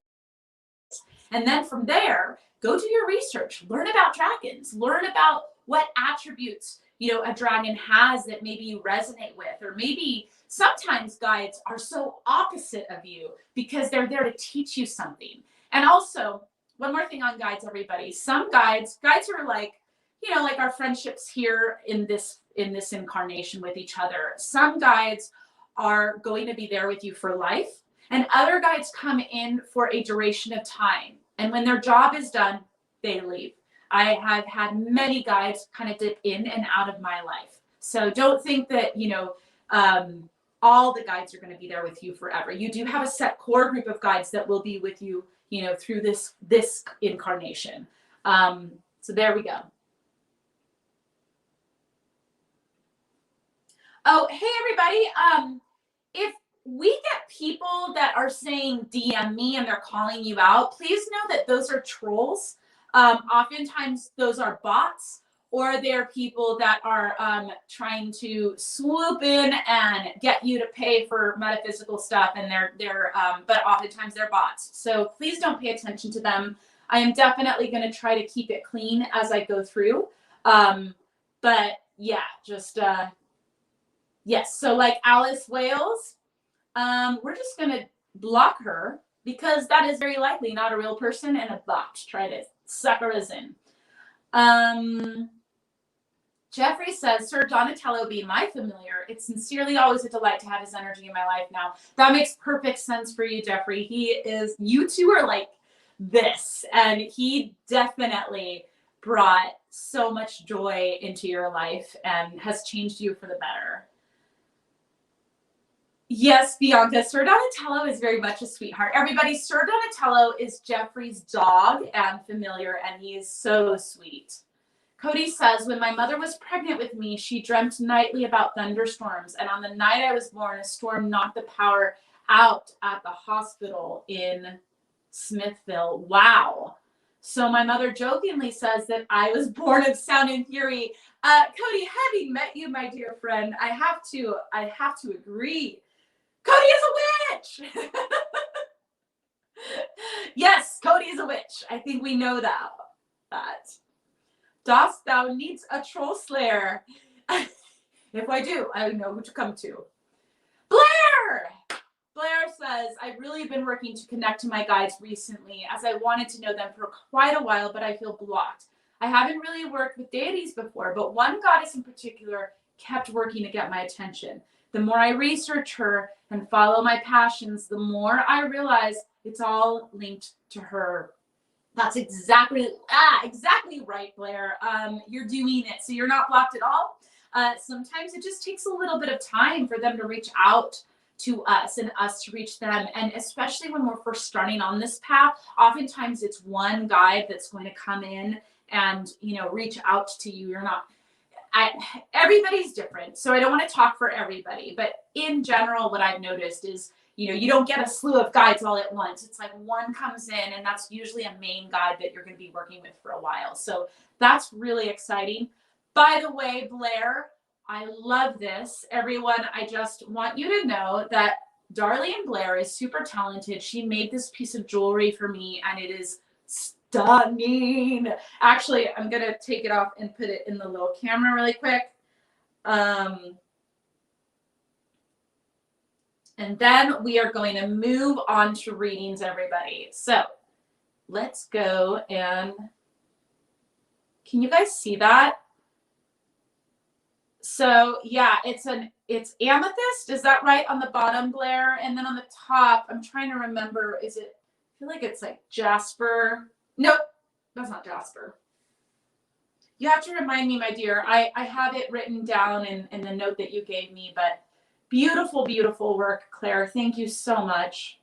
And then from there, go do your research, learn about dragons, learn about what attributes, you know, a dragon has that maybe you resonate with, or maybe sometimes guides are so opposite of you because they're there to teach you something. And also, one more thing on guides, everybody. Some guides are like, you know, like our friendships here in this incarnation with each other. Some guides are going to be there with you for life, and other guides come in for a duration of time. And when their job is done, they leave. I have had many guides kind of dip in and out of my life. So don't think that, you know, all the guides are going to be there with you forever. You do have a set core group of guides that will be with you, you know, through this incarnation. So there we go. Oh, hey, everybody. If we get people that are saying DM me and they're calling you out, please know that those are trolls. Oftentimes those are bots, or they're people that are trying to swoop in and get you to pay for metaphysical stuff, and but oftentimes they're bots. So please don't pay attention to them. I am definitely going to try to keep it clean as I go through. But yeah, just yes. So like Alice Wales, we're just going to block her because that is very likely not a real person and a bot. Try to sucker us in. Jeffrey says, Sir Donatello being my familiar, it's sincerely always a delight to have his energy in my life now. That makes perfect sense for you, Jeffrey. You two are like this, and he definitely brought so much joy into your life and has changed you for the better. Yes, Bianca, Sir Donatello is very much a sweetheart. Everybody, Sir Donatello is Jeffrey's dog and familiar, and he is so sweet. Cody says, when my mother was pregnant with me, she dreamt nightly about thunderstorms, and on the night I was born, a storm knocked the power out at the hospital in Smithville. Wow. So my mother jokingly says that I was born of sound and fury. Cody, having met you, my dear friend, I have to agree. Cody is a witch. Yes, Cody is a witch. I think we know that. Dost thou needs a troll slayer? If I do, I know who to come to. Blair! Blair says, I've really been working to connect to my guides recently as I wanted to know them for quite a while, but I feel blocked. I haven't really worked with deities before, but one goddess in particular kept working to get my attention. The more I research her and follow my passions, the more I realize it's all linked to her. That's exactly right, Blair. You're doing it, so you're not blocked at all. Sometimes it just takes a little bit of time for them to reach out to us and us to reach them. And especially when we're first starting on this path, oftentimes it's one guide that's going to come in and, you know, reach out to you. You're not, everybody's different. So I don't want to talk for everybody, but in general, what I've noticed is, you know, you don't get a slew of guides all at once. It's like one comes in, and that's usually a main guide that you're going to be working with for a while. So that's really exciting. By the way, Blair, I love this. Everyone, I just want you to know that Darlene Blair is super talented. She made this piece of jewelry for me, and it is stunning. Actually, I'm going to take it off and put it in the little camera really quick. And then we are going to move on to readings, everybody. So let's go, and can you guys see that? So yeah, it's amethyst. Is that right on the bottom, Blair? And then on the top, I'm trying to remember, I feel like it's like jasper. Nope, that's not jasper. You have to remind me, my dear. I have it written down in the note that you gave me, but beautiful, beautiful work, Claire. Thank you so much.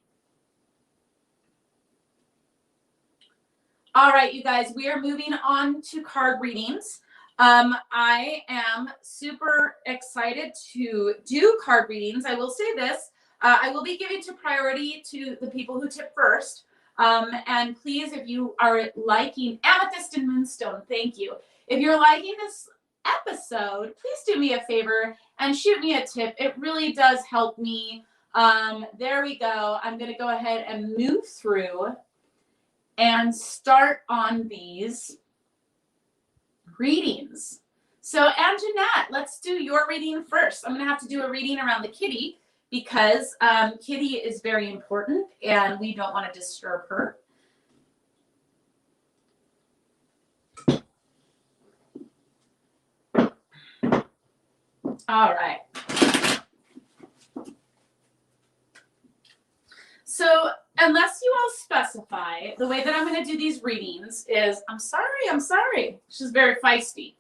All right, you guys, we are moving on to card readings. I am super excited to do card readings. I will say this, I will be giving priority to the people who tip first. And please, if you are liking Amethyst and Moonstone, thank you. If you're liking this episode, please do me a favor and shoot me a tip. It really does help me. There we go. I'm going to go ahead and move through and start on these readings. So Anjanette, let's do your reading first. I'm going to have to do a reading around the kitty because Kitty is very important and we don't want to disturb her. All right. So unless you all specify, the way that I'm going to do these readings is, I'm sorry. She's very feisty.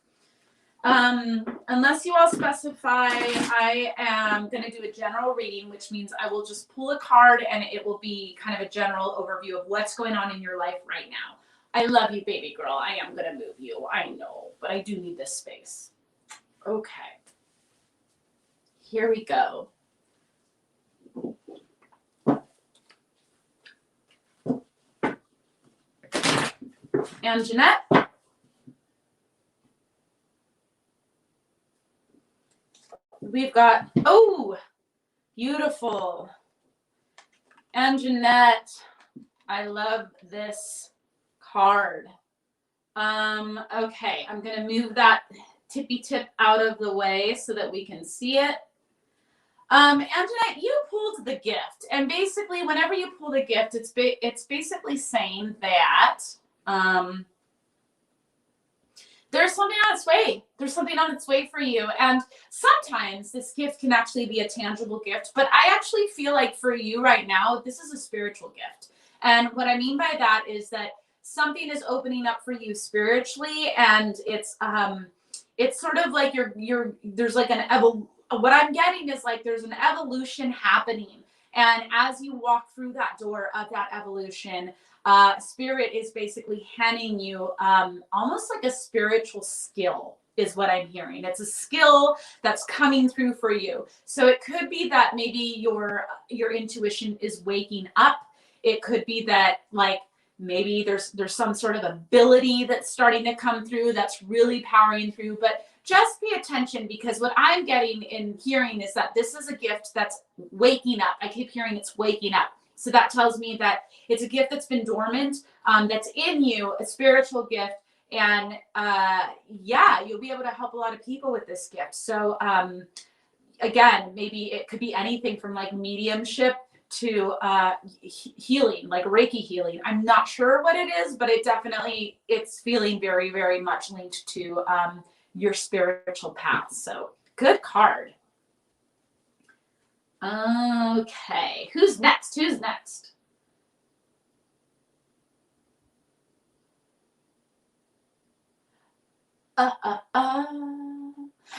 Unless you all specify, I am going to do a general reading, which means I will just pull a card and it will be kind of a general overview of what's going on in your life right now. I love you, baby girl. I am going to move you. I know, but I do need this space. Okay. Here we go. And Jeanette. We've got, oh, beautiful. And Jeanette, I love this card. Okay, I'm going to move that tippy tip out of the way so that we can see it. And Jeanette, you pulled the gift. And basically, whenever you pull the gift, it's basically saying that there's something on its way. There's something on its way for you. And sometimes this gift can actually be a tangible gift. But I actually feel like for you right now, this is a spiritual gift. And what I mean by that is that something is opening up for you spiritually. And it's sort of like there's like what I'm getting is like there's an evolution happening. And as you walk through that door of that evolution, Spirit is basically handing you almost like a spiritual skill is what I'm hearing. It's a skill that's coming through for you. So it could be that maybe your intuition is waking up. It could be that like maybe there's some sort of ability that's starting to come through that's really powering through. But just pay attention, because what I'm getting and hearing is that this is a gift that's waking up. I keep hearing it's waking up. So that tells me that it's a gift that's been dormant, that's in you, a spiritual gift. And yeah, you'll be able to help a lot of people with this gift. So again, maybe it could be anything from like mediumship to healing, like Reiki healing. I'm not sure what it is, but it's feeling very, very much linked to your spiritual path. So good card. Okay, who's next?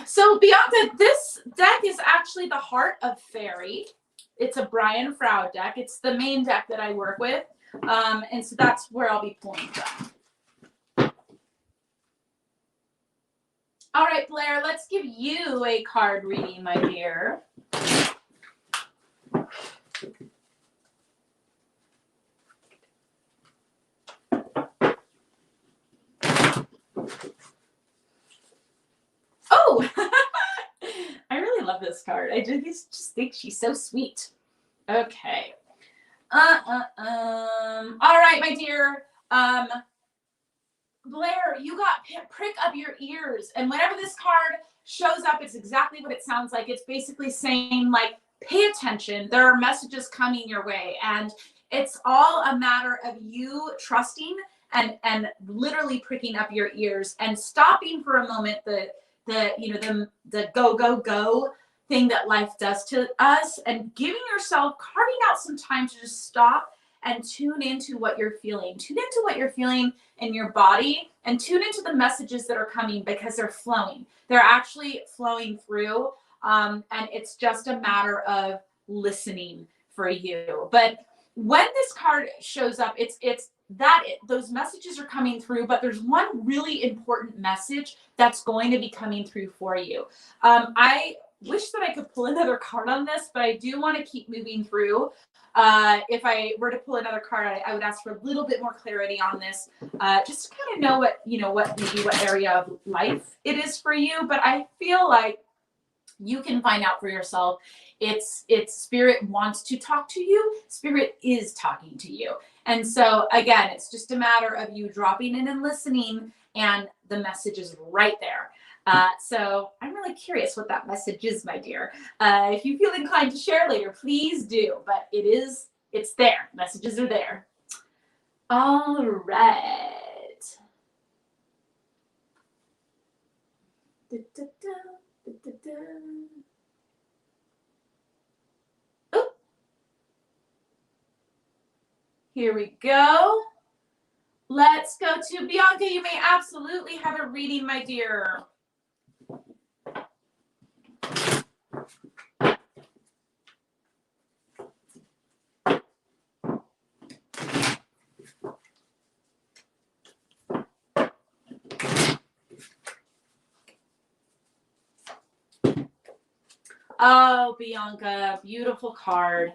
So Bianca, this deck is actually the Heart of Fairy. It's a Brian Froud deck. It's the main deck that I work with. And so that's where I'll be pulling from. All right, Blair, let's give you a card reading, my dear. Oh, I really love this card. I just think she's so sweet. Okay. All right, my dear. Blair, you got prick up your ears. And whenever this card shows up, it's exactly what it sounds like. It's basically saying, like, pay attention. There are messages coming your way. And it's all a matter of you trusting and literally pricking up your ears and stopping for a moment the go thing that life does to us, and giving yourself, carving out some time to just stop and tune into what you're feeling. Tune into what you're feeling in your body, and tune into the messages that are coming, because they're flowing. They're actually flowing through, and it's just a matter of listening for you. But when this card shows up, those messages are coming through, but there's one really important message that's going to be coming through for you. I wish that I could pull another card on this, but I do want to keep moving through. If I were to pull another card, I would ask for a little bit more clarity on this, just to kind of know what area of life it is for you. But I feel like you can find out for yourself. It's Spirit wants to talk to you. Spirit is talking to you. And so again, it's just a matter of you dropping in and listening, and the message is right there. So I'm really curious what that message is, my dear. If you feel inclined to share later, please do. But it's there. Messages are there. All right. Oh. Here we go. Let's go to Bianca. You may absolutely have a reading, my dear. Oh, Bianca, beautiful card.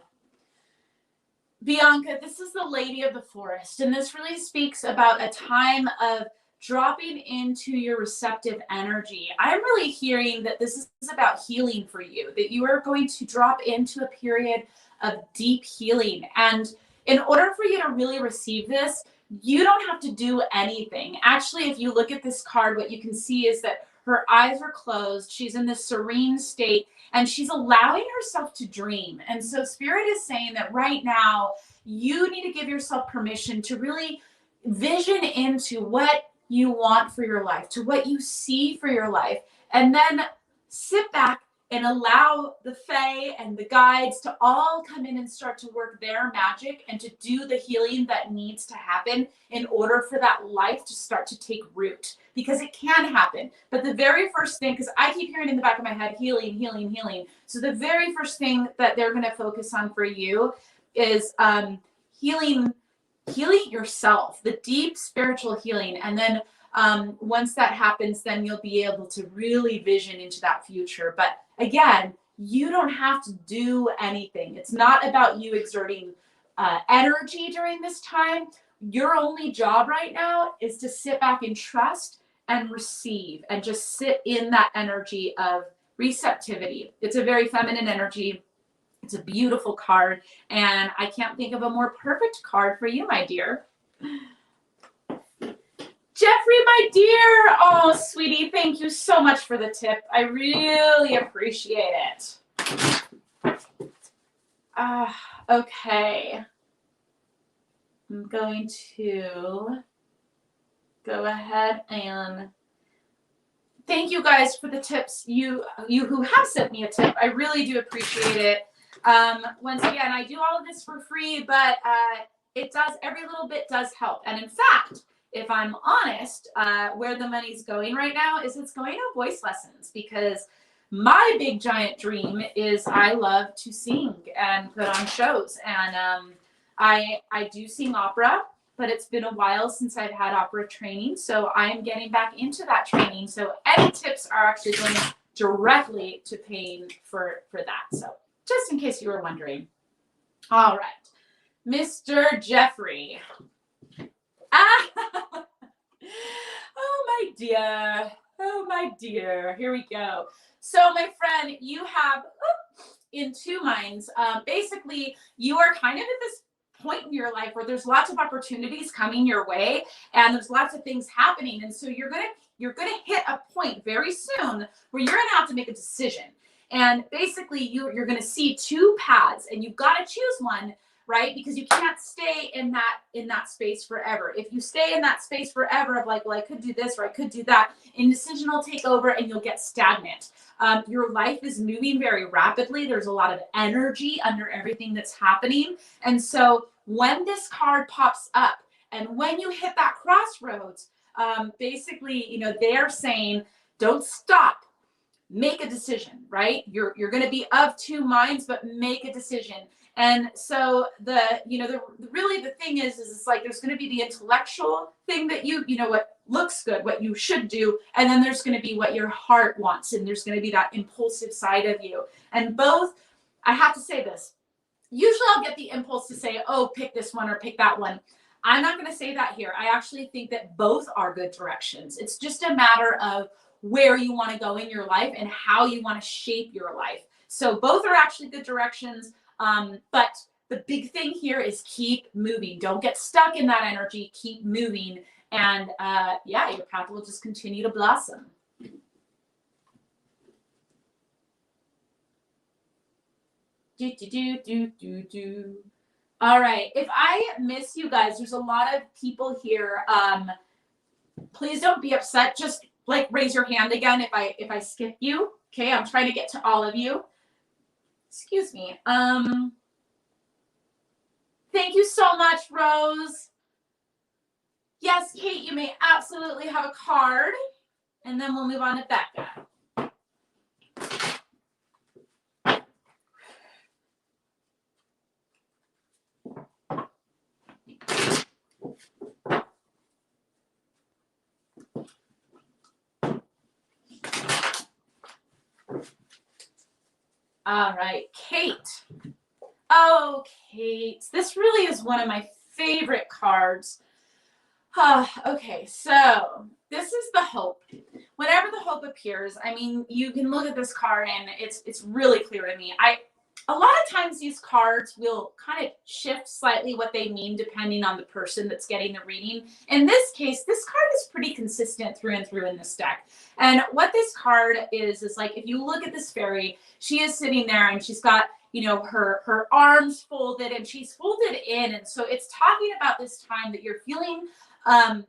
Bianca, this is the Lady of the Forest, and this really speaks about a time of dropping into your receptive energy. I'm really hearing that this is about healing for you, that you are going to drop into a period of deep healing. And in order for you to really receive this, you don't have to do anything. Actually, if you look at this card, what you can see is that her eyes are closed. She's in this serene state, and she's allowing herself to dream. And so Spirit is saying that right now, you need to give yourself permission to really vision into what you want for your life, to what you see for your life, and then sit back and allow the Fae and the guides to all come in and start to work their magic and to do the healing that needs to happen in order for that life to start to take root, because it can happen. But the very first thing, because I keep hearing in the back of my head, healing, healing, healing. So the very first thing that they're going to focus on for you is healing yourself, the deep spiritual healing. And then once that happens, then you'll be able to really vision into that future. But again, you don't have to do anything. It's not about you exerting energy during this time. Your only job right now is to sit back and trust and receive, and just sit in that energy of receptivity. It's a very feminine energy. It's a beautiful card, and I can't think of a more perfect card for you, my dear. Jeffrey, my dear. Oh, sweetie, thank you so much for the tip. I really appreciate it. Okay. I'm going to go ahead and thank you guys for the tips. You who have sent me a tip, I really do appreciate it. Once again, I do all of this for free, but it does, every little bit does help. And in fact, if I'm honest, where the money's going right now is it's going to voice lessons, because my big giant dream is I love to sing and put on shows. And I do sing opera, but it's been a while since I've had opera training. So I'm getting back into that training. So any tips are actually going directly to paying for that. So just in case you were wondering. All right, Mr. Jeffrey. Oh my dear. Oh my dear. Here we go. So my friend, you have in two minds. Basically, you are kind of at this point in your life where there's lots of opportunities coming your way and there's lots of things happening. And so you're gonna hit a point very soon where you're gonna have to make a decision. And basically you're gonna see two paths and you've got to choose one, right? Because you can't stay in that space forever. If you stay in that space forever of like, well, I could do this or I could do that, indecision will take over and you'll get stagnant. Your life is moving very rapidly. There's a lot of energy under everything that's happening. And so when this card pops up and when you hit that crossroads, basically, you know, they're saying, don't stop. Make a decision, right? You're going to be of two minds, but make a decision. And so really the thing is it's like there's going to be the intellectual thing that you know what looks good, what you should do, and then there's going to be what your heart wants, and there's going to be that impulsive side of you. And both, I have to say this, usually I'll get the impulse to say, oh, pick this one or pick that one. I'm not going to say that here. I actually think that both are good directions. It's just a matter of where you want to go in your life and how you want to shape your life. So both are actually good directions. But the big thing here is keep moving. Don't get stuck in that energy. Keep moving. And yeah, your path will just continue to blossom. All right. If I miss you guys, there's a lot of people here. Please don't be upset. Just like raise your hand again if I skip you. Okay, I'm trying to get to all of you. Excuse me. Thank you so much, Rose. Yes, Kate, you may absolutely have a card. And then we'll move on to Becca. All right, Kate. Oh, Kate, this really is one of my favorite cards. Okay, so this is the hope. Whenever the hope appears, I mean, you can look at this card and it's really clear to me. A lot of times these cards will kind of shift slightly what they mean depending on the person that's getting the reading. In this case, this card is pretty consistent through and through in this deck. And what this card is like, if you look at this fairy, she is sitting there and she's got, you know, her arms folded and she's folded in. And so it's talking about this time that you're feeling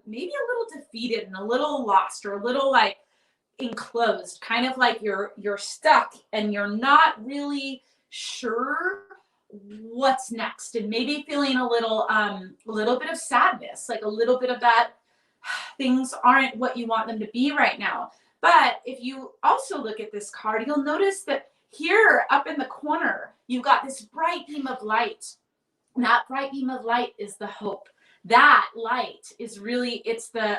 maybe a little defeated and a little lost or a little like enclosed, kind of like you're stuck and you're not really sure what's next, and maybe feeling a little bit of sadness, like a little bit of that things aren't what you want them to be right now. But if you also look at this card, you'll notice that here up in the corner, you've got this bright beam of light. And that bright beam of light is the hope. That light is really, it's the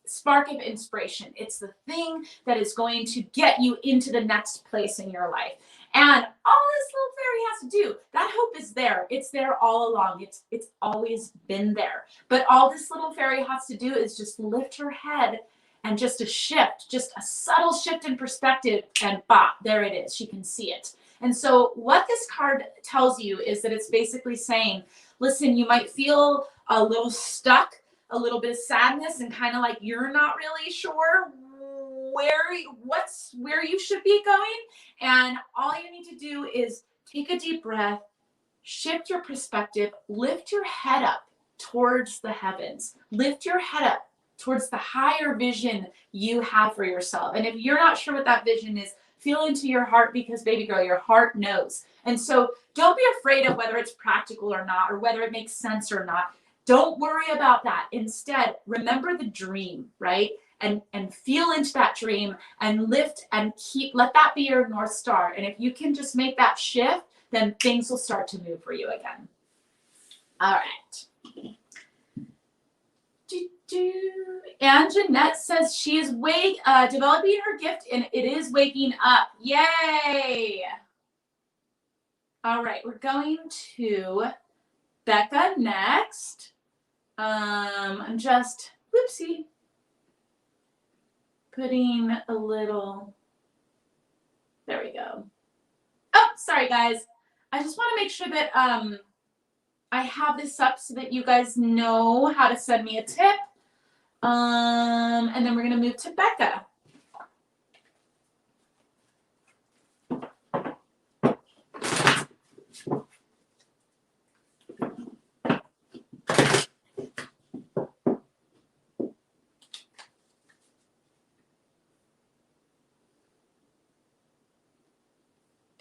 spark of inspiration. It's the thing that is going to get you into the next place in your life. And all this little fairy has to do, that hope is there. It's there all along. It's always been there. But all this little fairy has to do is just lift her head and just a shift, just a subtle shift in perspective, and bah, there it is. She can see it. And so what this card tells you is that it's basically saying, listen, you might feel a little stuck, a little bit of sadness, and kind of like you're not really sure where you should be going. And all you need to do is take a deep breath, shift your perspective, lift your head up towards the heavens, lift your head up towards the higher vision you have for yourself. And if you're not sure what that vision is, feel into your heart, because baby girl, your heart knows. And so don't be afraid of whether it's practical or not, or whether it makes sense or not. Don't worry about that. Instead, remember the dream, right? And feel into that dream and lift and let that be your North Star. And if you can just make that shift, then things will start to move for you again. All right. And Jeanette says she is developing her gift and it is waking up. Yay! All right, we're going to Becca next. I'm just, whoopsie, putting a little, there we go. Oh, sorry guys. I just want to make sure that I have this up so that you guys know how to send me a tip. And then we're going to move to Becca.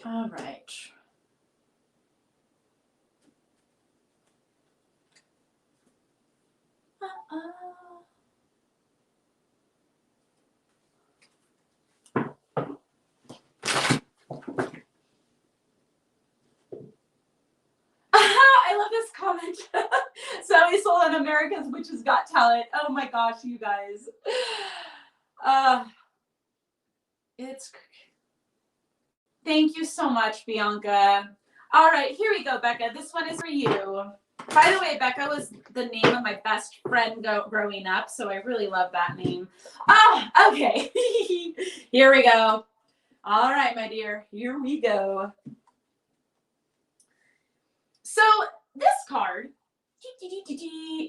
All right. I love this comment. Zoe Sol and America's Witches Got Talent. Oh my gosh, you guys. Thank you so much, Bianca. All right, here we go, Becca. This one is for you. By the way, Becca was the name of my best friend growing up, so I really love that name. Oh, okay. Here we go. All right, my dear. Here we go. So this card,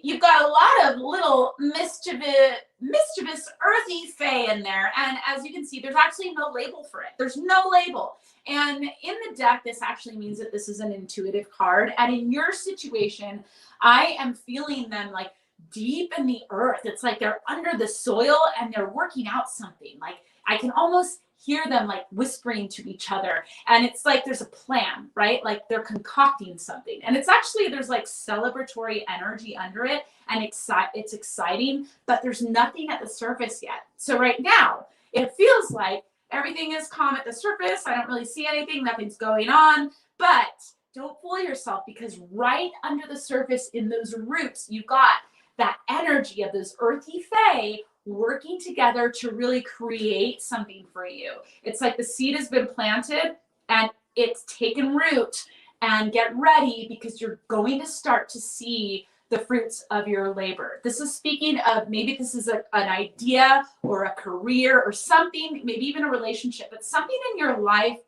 you've got a lot of little mischievous earthy fae in there. And as you can see, there's actually no label for it. There's no label. And in the deck, this actually means that this is an intuitive card. And in your situation, I am feeling them like deep in the earth. It's like they're under the soil and they're working out something. Like I can almost hear them like whispering to each other. And it's like there's a plan, right? Like they're concocting something. And it's actually, there's like celebratory energy under it. And it's exciting, but there's nothing at the surface yet. So right now, it feels like everything is calm at the surface. I don't really see anything. Nothing's going on. But don't fool yourself, because right under the surface in those roots, you've got that energy of those earthy fae working together to really create something for you. It's like the seed has been planted and it's taken root, and get ready because you're going to start to see the fruits of your labor. This is speaking of, maybe this is an idea or a career or something, maybe even a relationship, but something in your life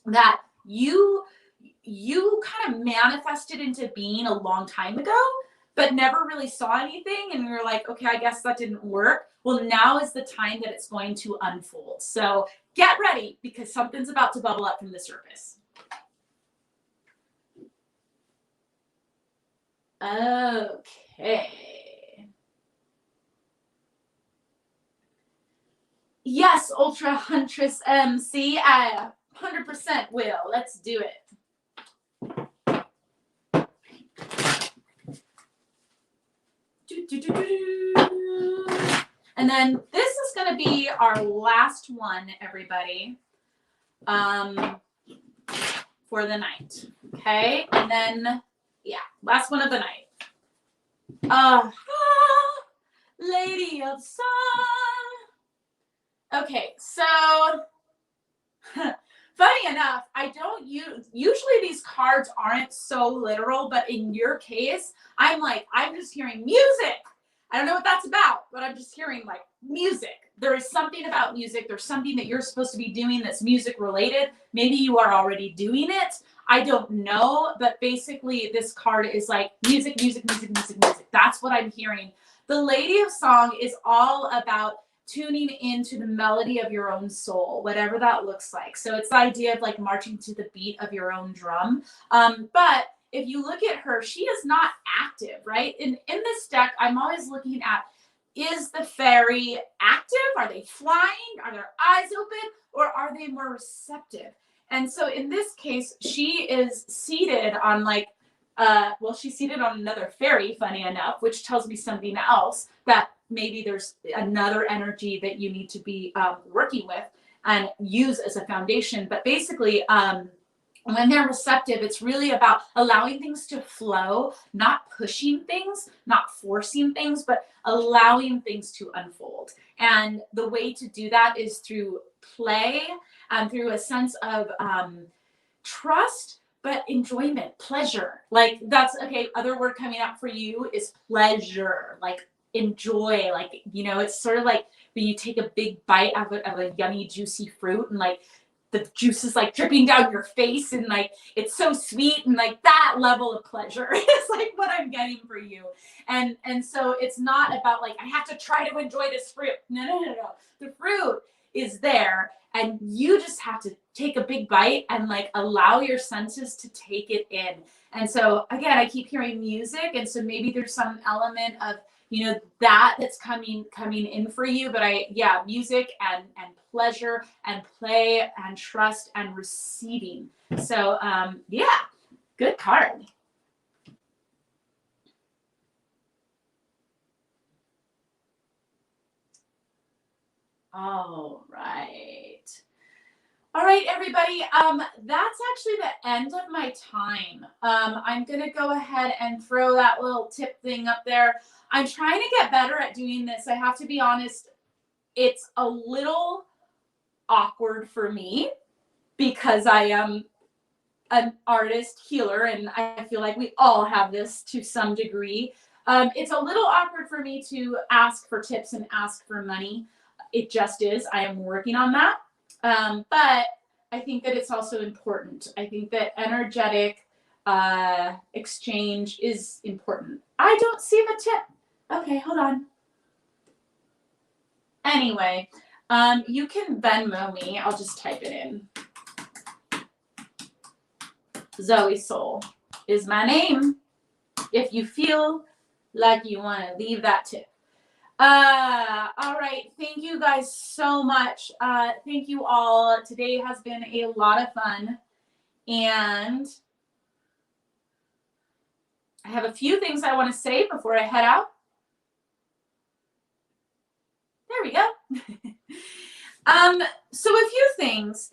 that you kind of manifested into being a long time ago, but never really saw anything. And you're like, okay, I guess that didn't work. Well, now is the time that it's going to unfold. So get ready, because something's about to bubble up from the surface. Okay. Yes, Ultra Huntress MC. I 100% will. Let's do it. And then this is going to be our last one, everybody, for the night. Okay. And then, yeah, last one of the night. Lady of Sun. Okay. So funny enough, I don't usually these cards aren't so literal, but in your case, I'm just hearing music. I don't know what that's about, but I'm just hearing like music. There is something about music. There's something that you're supposed to be doing that's music related. Maybe you are already doing it. I don't know, but basically this card is like music, music, music, music, music. That's what I'm hearing. The Lady of Song is all about tuning into the melody of your own soul, whatever that looks like. So it's the idea of like marching to the beat of your own drum. But if you look at her, she is not active, right? In this deck, I'm always looking at, is the fairy active? Are they flying? Are their eyes open? Or are they more receptive? And so in this case, she is seated on like, she's seated on another fairy, funny enough, which tells me something else, that maybe there's another energy that you need to be working with and use as a foundation. But basically, when they're receptive, it's really about allowing things to flow, not pushing things, not forcing things, but allowing things to unfold. And the way to do that is through play and through a sense of trust, but enjoyment, pleasure. Like that's, okay, other word coming out for you is pleasure, like enjoy, like, you know, it's sort of like when you take a big bite of a yummy, juicy fruit and like the juice is like dripping down your face and like it's so sweet, and like that level of pleasure is like what I'm getting for you. And so it's not about like I have to try to enjoy this fruit. No. The fruit is there and you just have to take a big bite and like allow your senses to take it in. And so again, I keep hearing music, and so maybe there's some element of, you know, that's coming in for you. But music and pleasure and play and trust and receiving. So good card. All right, everybody. That's actually the end of my time. I'm gonna go ahead and throw that little tip thing up there. I'm trying to get better at doing this. I have to be honest, it's a little awkward for me because I am an artist healer, and I feel like we all have this to some degree. It's a little awkward for me to ask for tips and ask for money. It just is. I am working on that. But I think that it's also important. I think that energetic exchange is important. I don't see the tip. Okay, hold on. Anyway, you can Venmo me. I'll just type it in. Zoe Soul is my name. If you feel like you want to leave that tip. All right. Thank you guys so much. Thank you all. Today has been a lot of fun. And I have a few things I want to say before I head out. There we go. So a few things.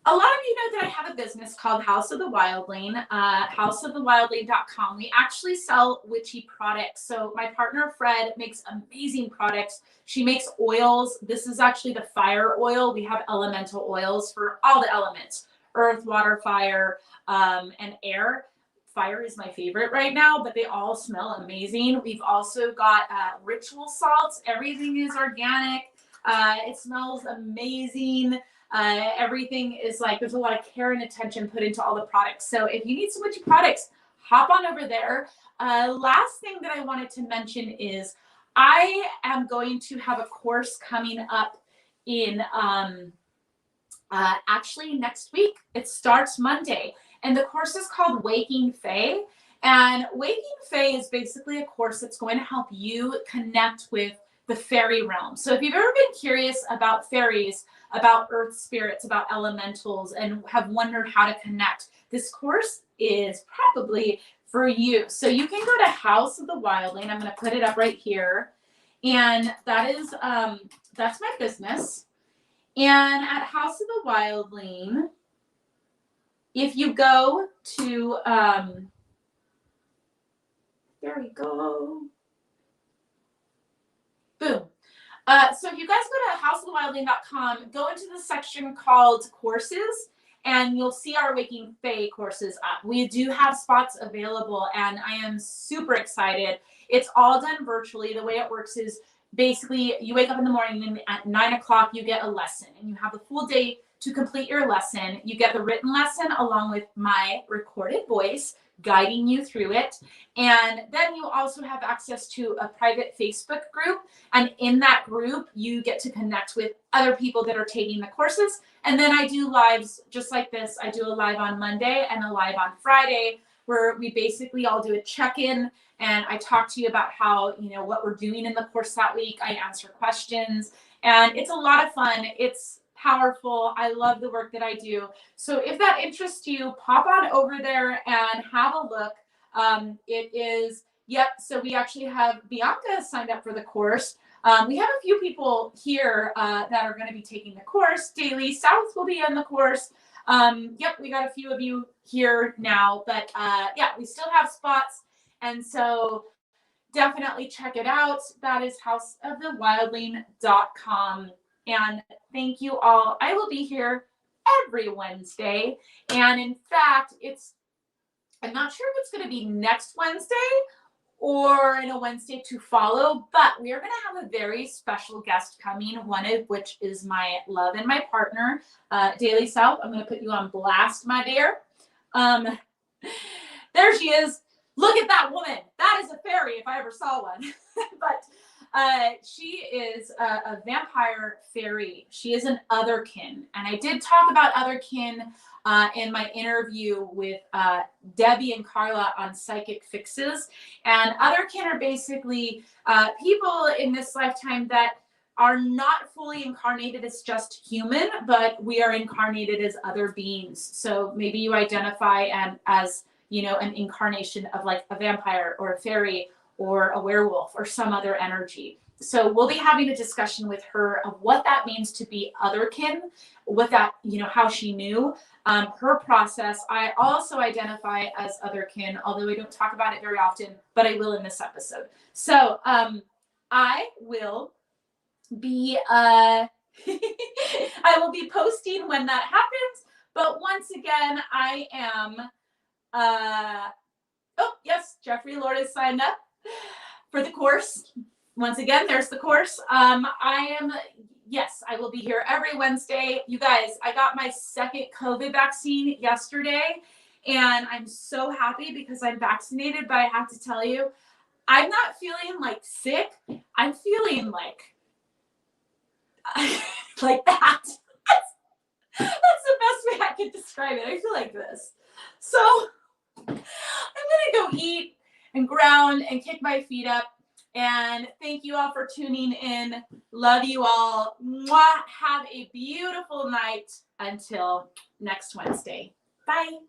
A lot of you know that I have a business called House of the Wildling, houseofthewildling.com. We actually sell witchy products. So my partner, Fred, makes amazing products. She makes oils. This is actually the fire oil. We have elemental oils for all the elements, earth, water, fire, and air. Fire is my favorite right now, but they all smell amazing. We've also got ritual salts. Everything is organic. It smells amazing. Everything is like, there's a lot of care and attention put into all the products. So if you need some witchy products, hop on over there. Last thing that I wanted to mention is I am going to have a course coming up in actually next week. It starts Monday. And the course is called Waking Fae. And Waking Fae is basically a course that's going to help you connect with the fairy realm. So if you've ever been curious about fairies, about earth spirits, about elementals, and have wondered how to connect, this course is probably for you. So you can go to House of the Wildling. I'm going to put it up right here. And that is, that's my business. And at House of the Wildling, if you go to, there we go. Boom. So if you guys go to houseofthewildling.com, go into the section called courses, and you'll see our Waking Fae courses up. We do have spots available, and I am super excited. It's all done virtually. The way it works is basically you wake up in the morning and at 9 o'clock you get a lesson, and you have a full day to complete your lesson. You get the written lesson along with my recorded voice, guiding you through it. And then you also have access to a private Facebook group. And in that group, you get to connect with other people that are taking the courses. And then I do lives just like this. I do a live on Monday and a live on Friday, where we basically all do a check-in, and I talk to you about how, what we're doing in the course that week. I answer questions, and it's a lot of fun. It's powerful. I love the work that I do. So if that interests you, pop on over there and have a look. So we actually have Bianca signed up for the course. We have a few people here that are going to be taking the course. Daily South will be in the course. We got a few of you here now, but we still have spots. And so definitely check it out. That is houseofthewildling.com. And thank you all. I will be here every Wednesday. And in fact, I'm not sure if it's going to be next Wednesday or in a Wednesday to follow, but we are going to have a very special guest coming, one of which is my love and my partner, Daily South. I'm going to put you on blast, my dear. There she is. Look at that woman. That is a fairy if I ever saw one. But she is a vampire fairy. She is an otherkin. And I did talk about otherkin in my interview with Debbie and Carla on Psychicfixes. And otherkin are basically people in this lifetime that are not fully incarnated as just human, but we are incarnated as other beings. So maybe you identify as an incarnation of like a vampire or a fairy or a werewolf or some other energy. So we'll be having a discussion with her of what that means to be otherkin, what that, how she knew, her process. I also identify as otherkin, although I don't talk about it very often, but I will in this episode. So I will be I will be posting when that happens. But once again, I am oh yes, Jeffrey Lord is signed up for the course. Once again, there's the course. I will be here every Wednesday. You guys, I got my second COVID vaccine yesterday, and I'm so happy because I'm vaccinated, but I have to tell you, I'm not feeling like sick. I'm feeling like like that. That's the best way I can describe it. I feel like this. So I'm gonna go eat and ground and kick my feet up. And thank you all for tuning in. Love you all. Mwah. Have a beautiful night until next Wednesday. Bye.